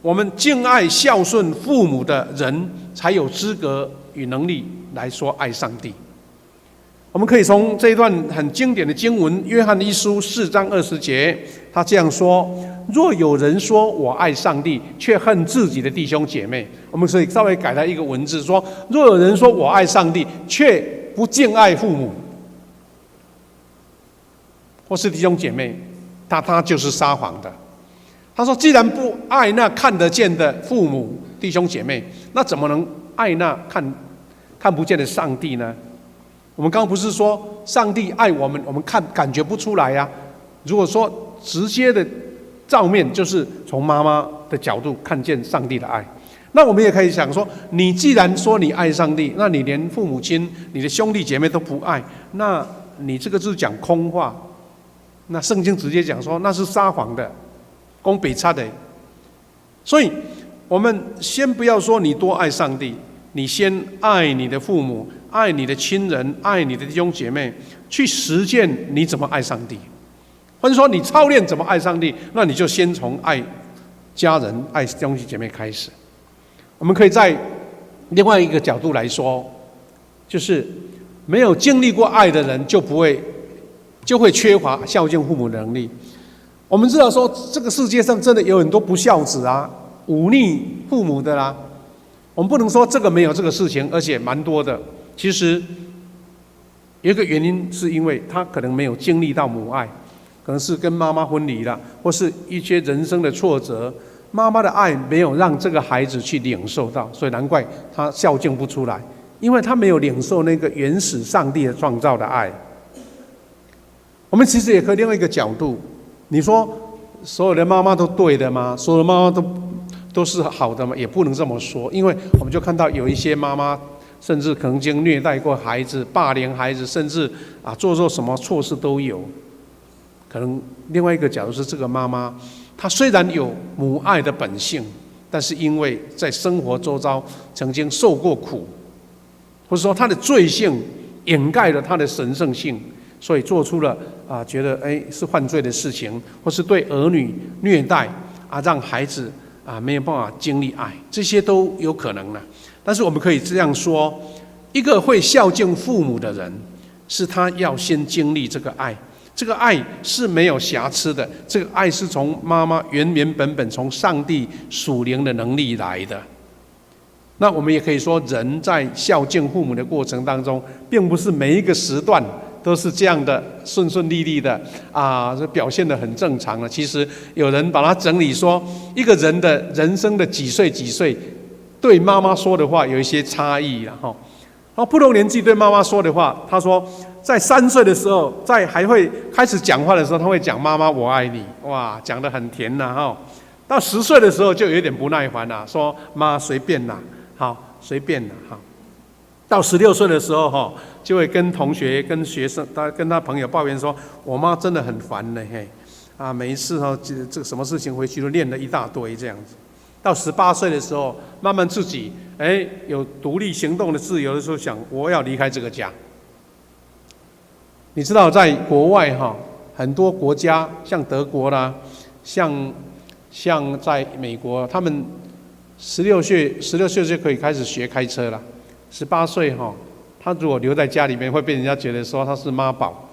S3: 我们敬爱孝顺父母的人，才有资格与能力来说爱上帝。我们可以从这一段很经典的经文，约翰一书4章20节，他这样说：若有人说我爱上帝，却恨自己的弟兄姐妹，我们可以稍微改了一个文字说：若有人说我爱上帝，却不敬爱父母或是弟兄姐妹，他就是撒谎的。他说，既然不爱那看得见的父母弟兄姐妹，那怎么能爱那看不见的上帝呢？我们刚刚不是说上帝爱我们，我们感觉不出来呀。如果说直接的照面，就是从妈妈的角度看见上帝的爱。那我们也可以想说，你既然说你爱上帝，那你连父母亲、你的兄弟姐妹都不爱，那你这个就是讲空话。那圣经直接讲说，那是撒谎的，讲北差的。所以我们先不要说你多爱上帝，你先爱你的父母，爱你的亲人，爱你的弟兄姐妹，去实践你怎么爱上帝。或者说你操练怎么爱上帝，那你就先从爱家人、爱弟兄姐妹开始。我们可以在另外一个角度来说，就是没有经历过爱的人，就会缺乏孝敬父母的能力。我们知道说，这个世界上真的有很多不孝子啊，忤逆父母的啦。我们不能说这个没有这个事情，而且蛮多的。其实有一个原因，是因为他可能没有经历到母爱，可能是跟妈妈分离了，或是一些人生的挫折，妈妈的爱没有让这个孩子去领受到，所以难怪他孝敬不出来，因为他没有领受那个原始上帝的创造的爱。我们其实也可以另外一个角度，你说所有的妈妈都对的吗？所有的妈妈都是好的吗？也不能这么说，因为我们就看到有一些妈妈甚至曾经虐待过孩子、霸凌孩子，甚至做什么错事都有。可能另外一个角度是，这个妈妈他虽然有母爱的本性，但是因为在生活周遭曾经受过苦，或者说他的罪性掩盖了他的神圣性，所以做出了觉得是犯罪的事情，或是对儿女虐待让孩子没有办法经历爱，这些都有可能的。但是我们可以这样说，一个会孝敬父母的人，是他要先经历这个爱，这个爱是没有瑕疵的，这个爱是从妈妈原原本本从上帝属灵的能力来的。那我们也可以说，人在孝敬父母的过程当中，并不是每一个时段都是这样的顺顺利利的这表现得很正常了。其实有人把它整理说，一个人的人生的几岁对妈妈说的话有一些差异了哈。然后不同年纪对妈妈说的话，他说在3岁的时候，在还会开始讲话的时候，他会讲妈妈我爱你，哇，讲得很甜呐哈。到10岁的时候就有点不耐烦了，说妈随便啦，好随便啦哈。到16岁的时候哈，就会跟同学、跟学生、跟他朋友抱怨说，我妈真的很烦呢嘿，每一次这个什么事情回去都念了一大堆这样子。到18岁的时候，慢慢自己有独立行动的自由的时候，想我要离开这个家。你知道，在国外很多国家，像德国啦，像在美国，他们16岁就可以开始学开车了。18岁他如果留在家里面，会被人家觉得说他是妈宝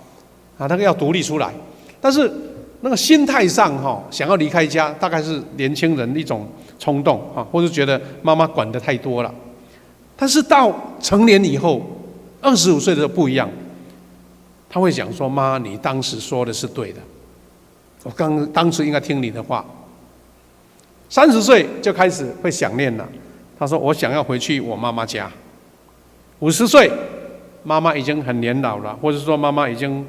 S3: 那个要独立出来。但是那个心态上想要离开家，大概是年轻人一种冲动或是觉得妈妈管得太多了。但是到成年以后，25岁的时候不一样，他会讲说：“妈，你当时说的是对的，我当时应该听你的话。”30岁就开始会想念了，他说：“我想要回去我妈妈家。”50岁，妈妈已经很年老了，或者说妈妈已经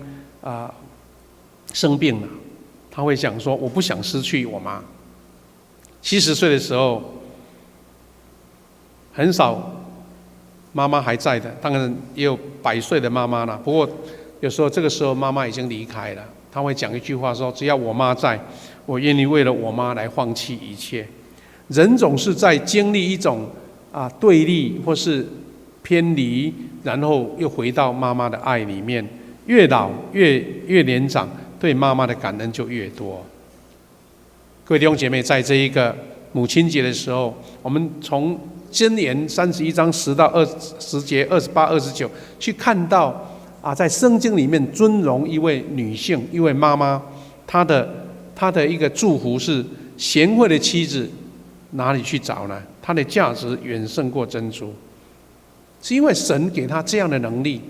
S3: 生病了，他会想说：“我不想失去我妈。”70岁的时候，很少妈妈还在的，当然也有100岁的妈妈了。不过有时候这个时候妈妈已经离开了，他会讲一句话说：“只要我妈在，我愿意为了我妈来放弃一切。”人总是在经历一种对立或是偏离，然后又回到妈妈的爱里面，越老越年长，对妈妈的感恩就越多。各位弟兄姐妹，在这一个母亲节的时候，我们从箴言31章10到10节28、29去看到在圣经里面尊荣一位女性，一位妈妈，她的一个祝福是：贤惠的妻子哪里去找呢？她的价值远胜过珍珠。是因为神给她这样的能力，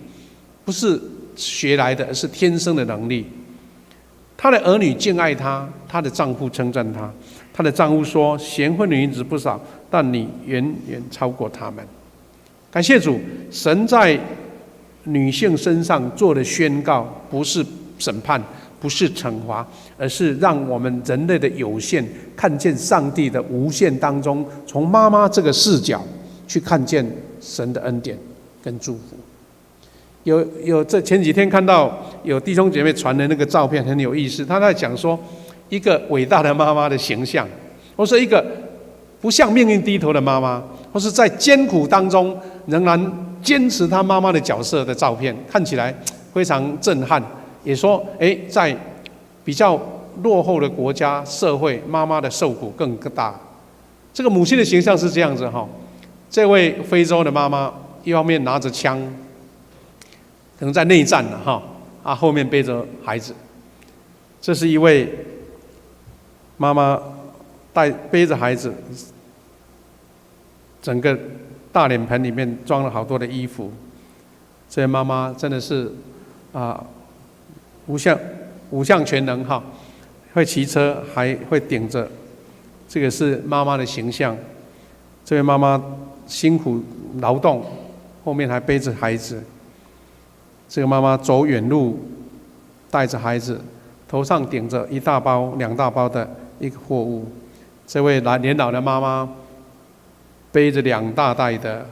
S3: 不是学来的，而是天生的能力。她的儿女敬爱她，她的丈夫称赞她。她的丈夫说：“贤惠的女子不少，但你远远超过他们。”感谢主，神在女性身上做的宣告，不是审判，不是惩罚，而是让我们人类的有限看见上帝的无限当中，从妈妈这个视角去看见神的恩典跟祝福。这前几天看到有弟兄姐妹传的那个照片，很有意思。他在讲说，一个伟大的妈妈的形象，或是一个不向命运低头的妈妈，或是在艰苦当中仍然坚持她妈妈的角色的照片，看起来非常震撼。也说，在比较落后的国家社会，妈妈的受苦更大。这个母亲的形象是这样子这位非洲的妈妈，一方面拿着枪，可能在内战了后面背着孩子。这是一位妈妈背着孩子，整个大脸盆里面装了好多的衣服。这位妈妈真的是五项全能会骑车，还会顶着，这个是妈妈的形象。这位妈妈辛苦劳动，后面还背着孩子。这个妈妈走远路，带着孩子，头上顶着1大包、2大包的一个货物。这位年老的妈妈背着2大袋的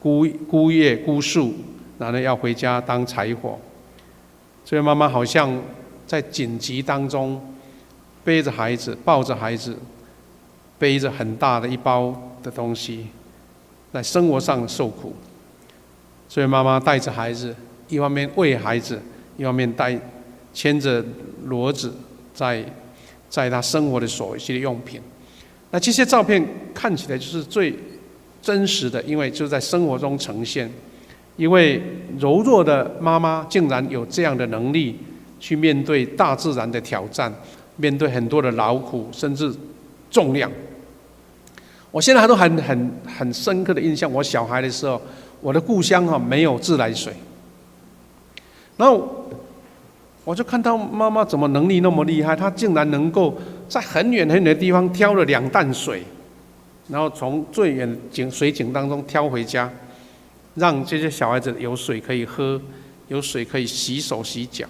S3: 菇叶、菇树，然后要回家当柴火。这位妈妈好像在紧急当中背着孩子，抱着孩子，背着很大的一包的东西，在生活上受苦。所以妈妈带着孩子，一方面喂孩子，一方面牵着骡子，在他生活的所需的用品。那这些照片看起来就是最真实的，因为就在生活中呈现。因为柔弱的妈妈竟然有这样的能力去面对大自然的挑战，面对很多的劳苦，甚至重量。我现在还都很深刻的印象，我小孩的时候，我的故乡没有自来水，然后我就看到妈妈怎么能力那么厉害，她竟然能够在很远很远的地方挑了2担水，然后从最远的水井当中挑回家，让这些小孩子有水可以喝，有水可以洗手洗脚。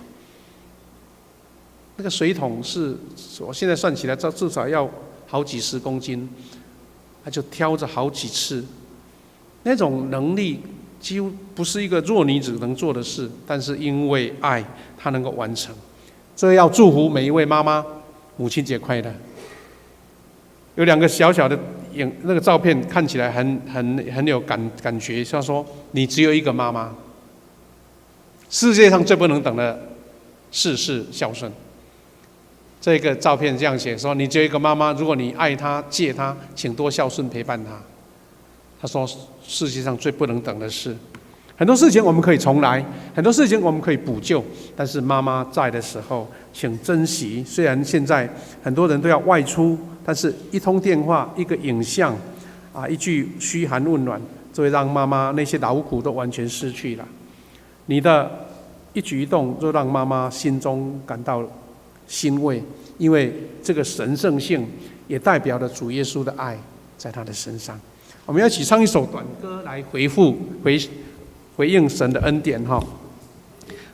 S3: 那个水桶是我现在算起来至少要好几10公斤，他就挑着好几次。那种能力几乎不是一个弱女子能做的事，但是因为爱，她能够完成。这要祝福每一位妈妈，母亲节快乐。有2个小小的那个照片，看起来很有感觉，像说你只有一个妈妈。世界上最不能等的事是孝顺。这个照片这样写说：你只有一个妈妈，如果你爱她、借她，请多孝顺陪伴她。他说：世界上最不能等的事，很多事情我们可以重来，很多事情我们可以补救，但是妈妈在的时候，请珍惜。虽然现在很多人都要外出，但是一通电话、一个影像一句嘘寒问暖，就会让妈妈那些劳苦都完全失去了。你的一举一动，就让妈妈心中感到欣慰，因为这个神圣性也代表了主耶稣的爱在他的身上。我们要一起唱一首短歌来回应神的恩典哈。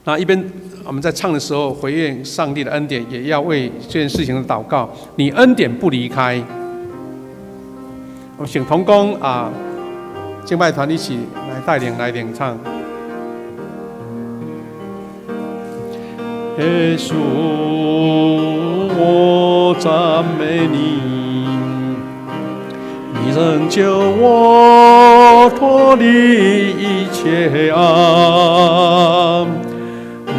S3: 那一边我们在唱的时候，回应上帝的恩典，也要为这件事情的祷告。你恩典不离开。我们请同工敬拜团一起来带领来领唱。耶稣，我赞美你。你拯救我脱离一切暗，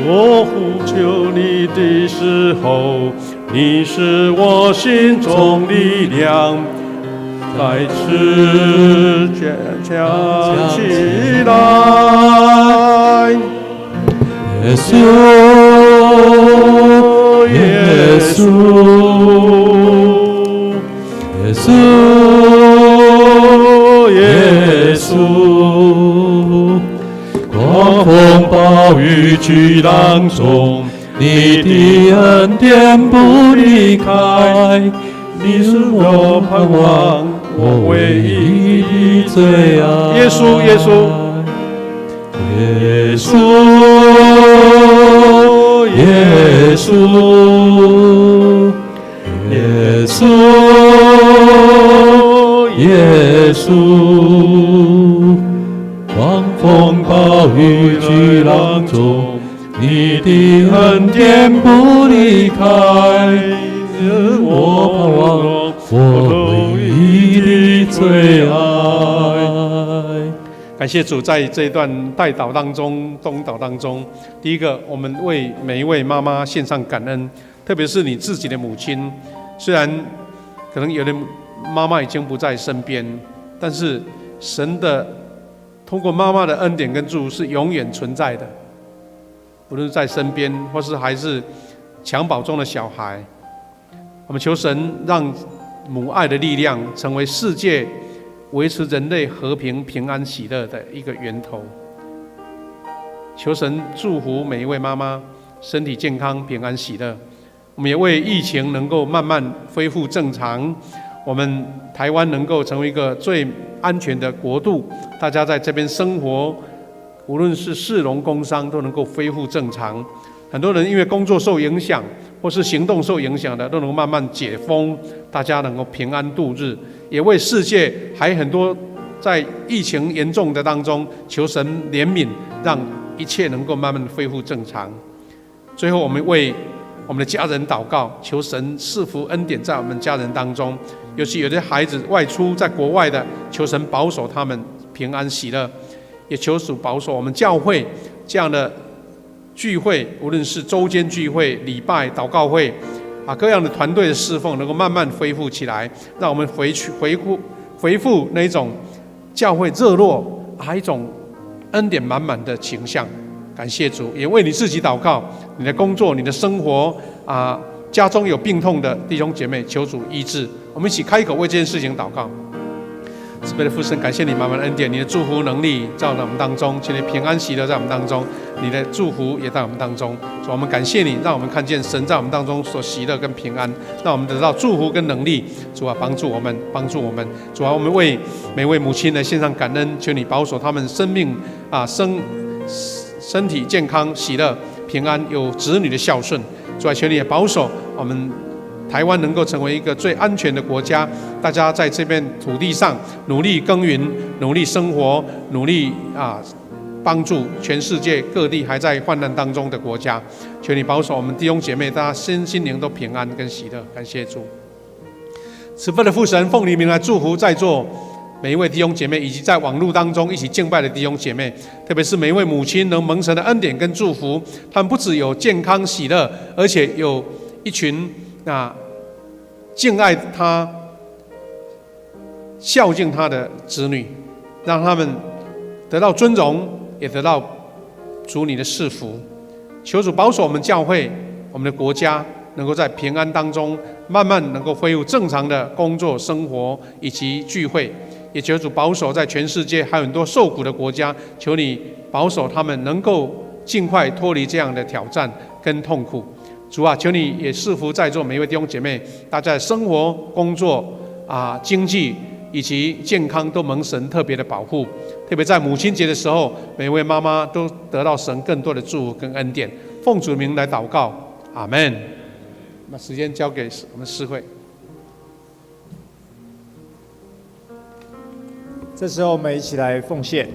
S3: 我呼求你的时候，你是我心中力量，再次强起来。耶稣，耶稣，耶稣。耶稣，狂风暴雨巨浪中，你的恩典不离开，你是我盼望，我唯一的最爱。耶稣，耶稣，耶稣，耶稣，耶稣。耶稣，狂风暴雨巨浪中，你的恩典不离开，我盼望，我唯一的最爱。感谢主，在这一段代祷当中、祷当中，第一个，我们为每一位妈妈献上感恩，特别是你自己的母亲，虽然可能有的妈妈已经不在身边，但是神的通过妈妈的恩典跟祝福是永远存在的，无论在身边或是还是襁褓中的小孩。我们求神让母爱的力量成为世界维持人类和平、平安、喜乐的一个源头。求神祝福每一位妈妈身体健康、平安、喜乐。我们也为疫情能够慢慢恢复正常，我们台湾能够成为一个最安全的国度，大家在这边生活，无论是市农工商都能够恢复正常。很多人因为工作受影响，或是行动受影响的，都能够慢慢解封，大家能够平安度日。也为世界还很多在疫情严重的当中，求神怜悯，让一切能够慢慢恢复正常。最后，我们为我们的家人祷告，求神赐福恩典在我们家人当中。尤其有些孩子外出在国外的，求神保守他们平安喜乐，也求主保守我们教会这样的聚会，无论是周间聚会、礼拜、祷告会各样的团队的侍奉，能够慢慢恢复起来，让我们恢复那一种教会热络一种恩典满满的形象。感谢主，也为你自己祷告，你的工作、你的生活家中有病痛的弟兄姐妹，求主医治。我们一起开口为这件事情祷告。慈悲的父神，感谢你满满的恩典，你的祝福能力在我们当中，请你平安喜乐在我们当中，你的祝福也在我们当中。主，我们感谢你，让我们看见神在我们当中所喜乐跟平安，让我们得到祝福跟能力。主啊，帮助我们。主啊，我们为每位母亲来献上感恩，求你保守他们生命身体健康、喜乐、平安，有子女的孝顺。主啊，求你也保守我们台湾能够成为一个最安全的国家，大家在这片土地上努力耕耘、努力生活、努力帮助全世界各地还在患难当中的国家。求你保守我们弟兄姐妹，大家心灵都平安跟喜乐。感谢主，慈悲的父神，奉你名来祝福在座每一位弟兄姐妹，以及在网络当中一起敬拜的弟兄姐妹，特别是每一位母亲能蒙神的恩典跟祝福，他们不只有健康喜乐，而且有一群敬爱他、孝敬他的子女，让他们得到尊荣，也得到主你的赐福。求主保守我们教会、我们的国家，能够在平安当中慢慢能够恢复正常的工作、生活以及聚会。也求主保守在全世界还有很多受苦的国家，求你保守他们能够尽快脱离这样的挑战跟痛苦。主啊，求你也赐福在座每一位弟兄姐妹，大家在生活、工作经济以及健康都蒙神特别的保护。特别在母亲节的时候，每一位妈妈都得到神更多的祝福跟恩典。奉主名来祷告，阿们。那时间交给我们诗会。
S4: 这时候我们一起来奉献。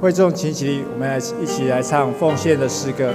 S4: 会众请起立，我们一起来唱奉献的诗歌。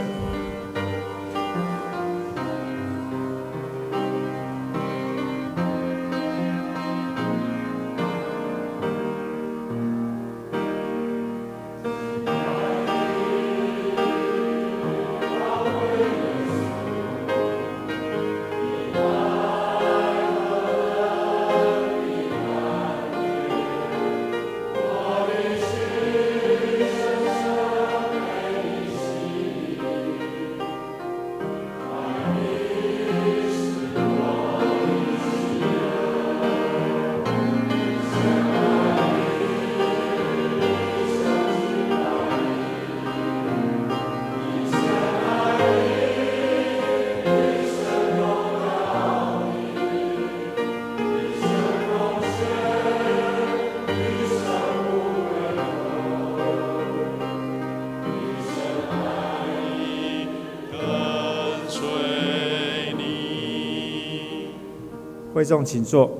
S4: 会众请坐。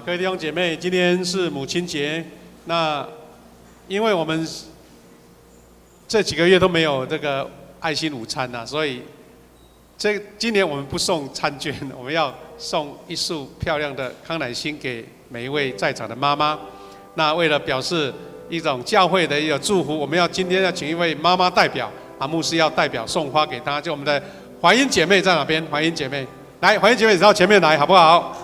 S3: 各位弟兄姐妹，今天是母亲节，那因为我们这几个月都没有这个爱心午餐呐、所以今年我们不送餐券，我们要送一束漂亮的康乃馨给每一位在场的妈妈。那为了表示一种教会的一个祝福，我们今天要请一位妈妈代表，牧师要代表送花给她，就我们的怀孕姐妹在哪边？怀孕姐妹，来，怀孕姐妹到前面来，好不好？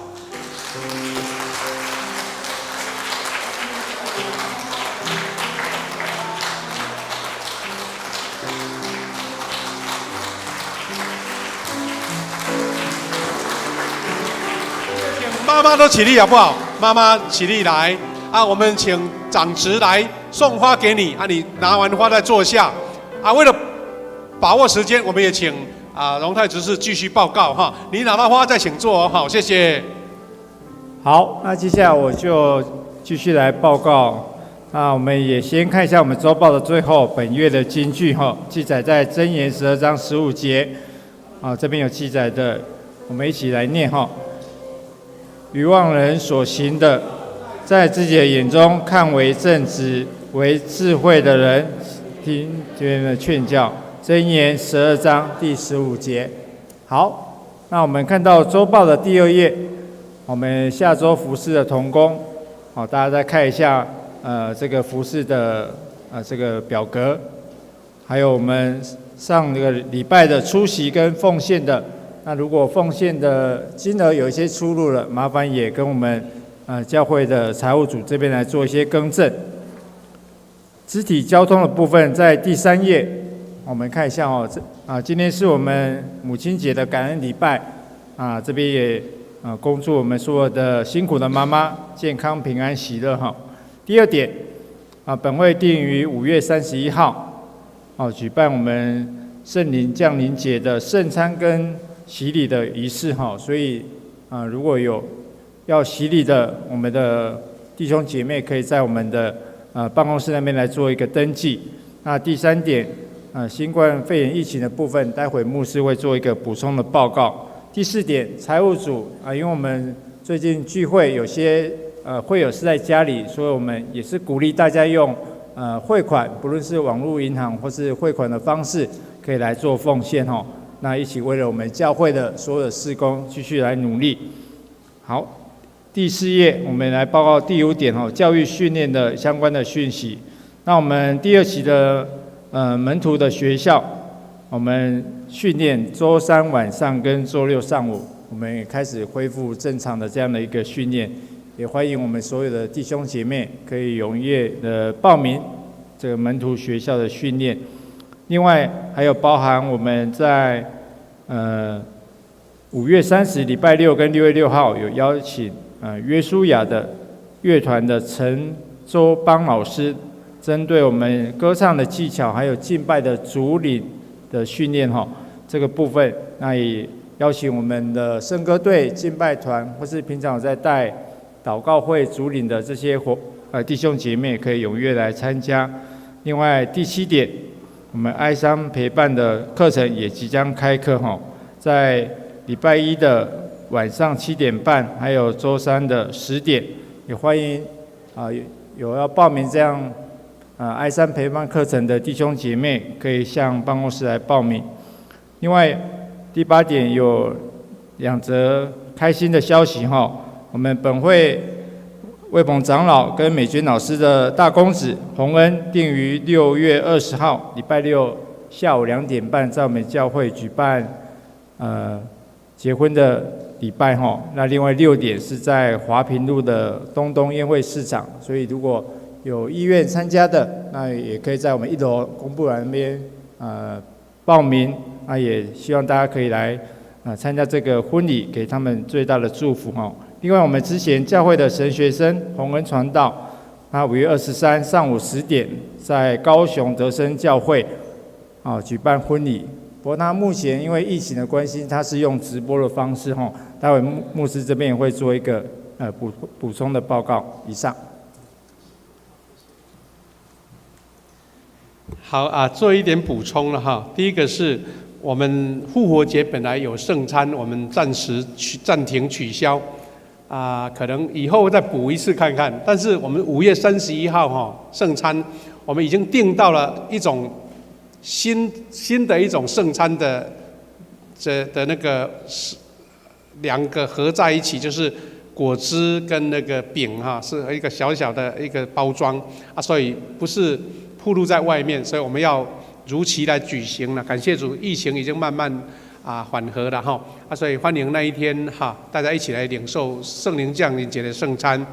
S3: 妈妈都起立好不好？妈妈起立来我们请长执来送花给你你拿完花再坐下为了把握时间，我们也请荣泰执事继续报告你拿到花再请坐好，谢谢。
S4: 好，那接下来我就继续来报告。那我们也先看一下我们周报的最后本月的金句记载在箴言12章15节这边有记载的，我们一起来念愚妄人所行的，在自己的眼中看为正直，为智慧的人听别人的劝教。箴言12章第15节。好，那我们看到周报的第2页，我们下周服事的同工，大家再看一下这个服事的这个表格，还有我们上这个礼拜的出席跟奉献的。那如果奉献的金额有一些出入了，麻烦也跟我们教会的财务组这边来做一些更正。肢体交通的部分在第3页，我们看一下今天是我们母亲节的感恩礼拜这边也恭祝我们所有的辛苦的妈妈健康平安喜乐第2点本会定于5月31号举办我们圣灵降临节的圣餐跟洗礼的仪式所以如果有要洗礼的我们的弟兄姐妹，可以在我们的办公室那边来做一个登记。那第3点新冠肺炎疫情的部分，待会牧师会做一个补充的报告。第4点，财务组因为我们最近聚会有些会友是在家里，所以我们也是鼓励大家用汇款，不论是网络银行或是汇款的方式，可以来做奉献那一起为了我们教会的所有的事工继续来努力。好，第4页我们来报告第5点教育训练的相关的讯息。那我们第2期的门徒的学校，我们训练周3晚上跟周6上午，我们也开始恢复正常的这样的一个训练，也欢迎我们所有的弟兄姐妹可以踊跃的报名这个门徒学校的训练。另外还有包含我们在5月30礼拜6跟6月6号有邀请约书亚的乐团的陈周邦老师，针对我们歌唱的技巧还有敬拜的主领的训练这个部分，那也邀请我们的圣歌队、敬拜团或是平常有在带祷告会主领的这些弟兄姐妹可以踊跃来参加。另外第7点，我们哀伤陪伴的课程也即将开课在礼拜1的晚上7点半，还有周3的10点，也欢迎有要报名这样哀伤陪伴课程的弟兄姐妹，可以向办公室来报名。另外第8点有2则开心的消息我们本会魏鹏长老跟美娟老师的大公子洪恩定于6月20号礼拜6下午2点半，在我们教会举办结婚的礼拜那另外6点是在华平路的东宴会市场，所以如果有意愿参加的，那也可以在我们1楼公布栏那边报名。那也希望大家可以来参加这个婚礼，给他们最大的祝福另外，我们之前教会的神学生洪恩传道，他5月23上午10点在高雄德生教会举办婚礼。不过他目前因为疫情的关系，他是用直播的方式待会牧师这边也会做一个补充的报告。以上。
S3: 好做一点补充了第一个是我们复活节本来有圣餐，我们暂停取消可能以后再补一次看看。但是我们5月31号圣餐，我们已经订到了一种新的一种圣餐的那个两个合在一起，就是果汁跟那个饼哈，是一个小小的一个包装啊，所以不是暴露在外面，所以我们要如期来举行了。感谢主，疫情已经慢慢缓和了哈啊，所以欢迎那一天哈，大家一起来领受圣灵降临节的圣餐。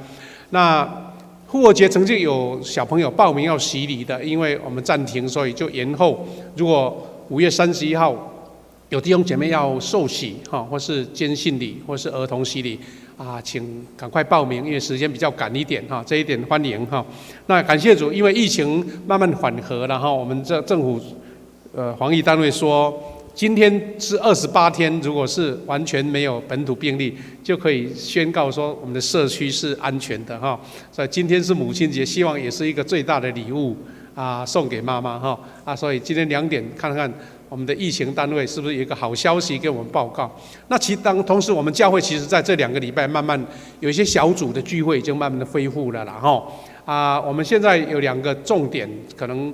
S3: 那复活节曾经有小朋友报名要洗礼的，因为我们暂停，所以就延后。如果5月31号有弟兄姐妹要受洗哈，或是坚信礼，或是儿童洗礼请赶快报名，因为时间比较赶一点哈，这一点欢迎哈。那感谢主，因为疫情慢慢缓和了哈，我们这政府防疫单位说，今天是28天，如果是完全没有本土病例，就可以宣告说我们的社区是安全的哈。所以今天是母亲节，希望也是一个最大的礼物送给妈妈哈所以今天2点看看我们的疫情单位是不是有一个好消息给我们报告。那同时我们教会其实在这2个礼拜慢慢有一些小组的聚会已经慢慢的恢复了啦哈我们现在有2个重点，可能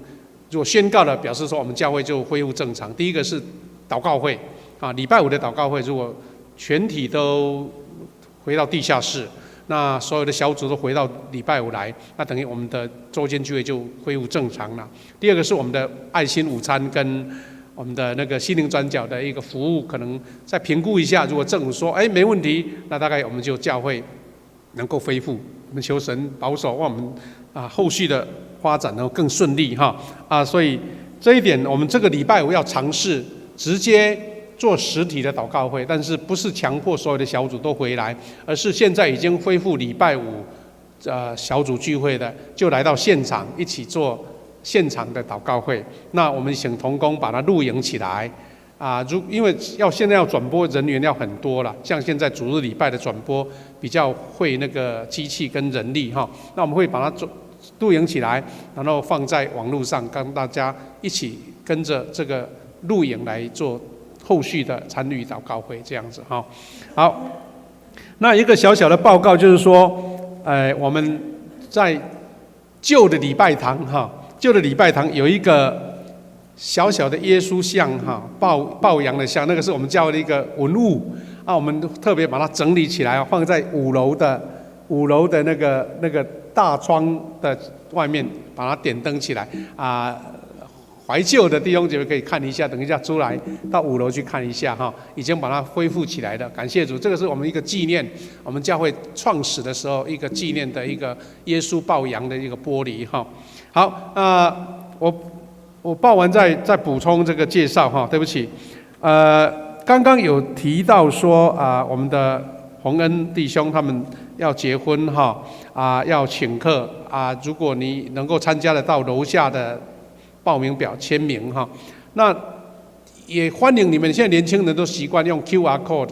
S3: 如果宣告了，表示说我们教会就恢复正常。第一个是祷告会礼拜5的祷告会，如果全体都回到地下室，那所有的小组都回到礼拜5来，那等于我们的周间聚会就恢复正常了。第二个是我们的爱心午餐跟我们的那个心灵转角的一个服务，可能再评估一下，如果政府说没问题，那大概我们就教会能够恢复。我们求神保守，让我们后续的发展能够更顺利所以这一点我们这个礼拜5要尝试直接做实体的祷告会，但是不是强迫所有的小组都回来，而是现在已经恢复礼拜5小组聚会的，就来到现场一起做现场的祷告会。那我们请同工把它录影起来因为现在要转播人员要很多了，像现在主日礼拜的转播比较会那个机器跟人力那我们会把它录影起来，然后放在网络上，跟大家一起跟着这个录影来做后续的参与祷告会，这样子好，那一个小小的报告就是说，我们在旧的礼拜堂有一个小小的耶稣像抱羊的像，那个是我们教会的一个文物我们特别把它整理起来放在5楼的那个大窗的外面，把它点灯起来怀旧的弟兄姐妹可以看一下，等一下出来到5楼去看一下已经把它恢复起来了。感谢主，这个是我们一个纪念，我们教会创始的时候一个纪念的一个耶稣抱羊的一个玻璃好我报完再补充这个介绍对不起，刚刚有提到说我们的洪恩弟兄他们要结婚要请客如果你能够参加得到楼下的报名表签名那也欢迎你们。现在年轻人都习惯用 QR code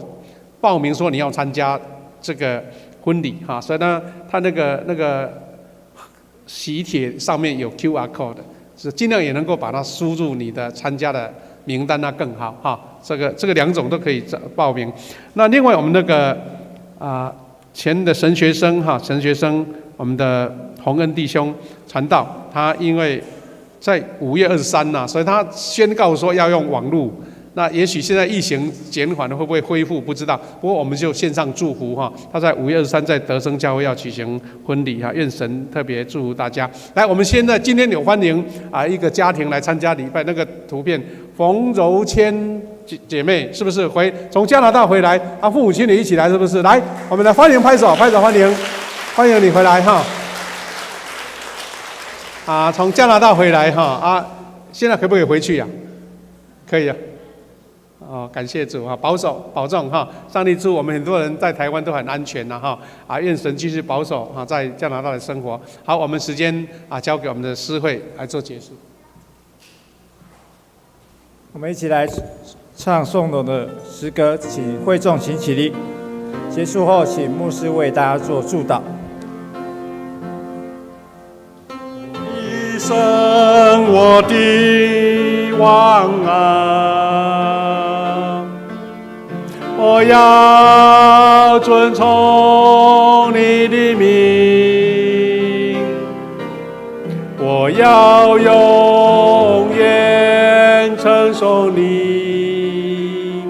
S3: 报名说你要参加这个婚礼所以呢，他那个喜帖上面有 QR code， 是尽量也能够把它输入你的参加的名单，那更好这个2种都可以报名。那另外我们那个前的神学生我们的洪恩弟兄传道，他因为在5月23所以他宣告说要用网络。那也许现在疫情减缓会不会恢复不知道，不过我们就线上祝福他在5月23在德生教会要举行婚礼愿神特别祝福大家。来，我们今天有欢迎一个家庭来参加礼拜，那个图片冯柔谦姐妹是不是从加拿大回来父母亲也一起来是不是？来，我们来欢迎，拍手欢迎你回来从加拿大回来现在可不可以回去可以感谢主保守保重上帝祝我们很多人在台湾都很安全愿神继续保守在加拿大的生活。好，我们时间交给我们的诗会来做结束。
S4: 我们一起来唱颂咏的诗歌，请会众请起立。结束后，请牧师为大家做祝祷。
S3: 一生我的望我要遵从你的命，我要永远颂你，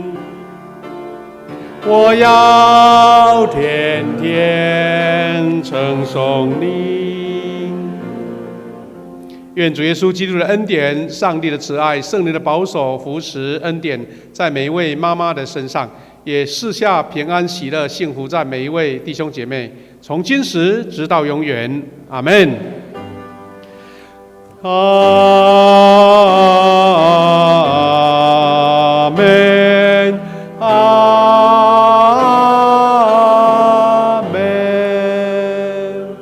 S3: 我要天天称颂你。愿主耶稣基督的恩典、上帝的慈爱、圣灵的保守、扶持、恩典，在每一位妈妈的身上，也赐下平安、喜乐、幸福，在每一位弟兄姐妹，从今时直到永远。阿们。阿门。阿门。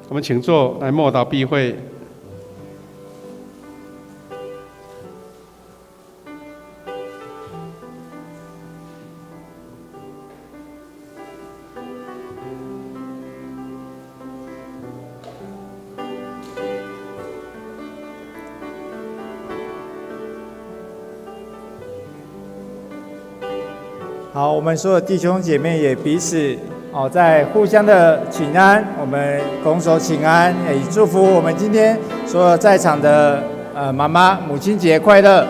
S3: 我们请坐，来默祷避会。
S4: 好，我们所有弟兄姐妹也彼此在互相的请安，我们拱手请安，也祝福我们今天所有在场的妈妈母亲节快乐。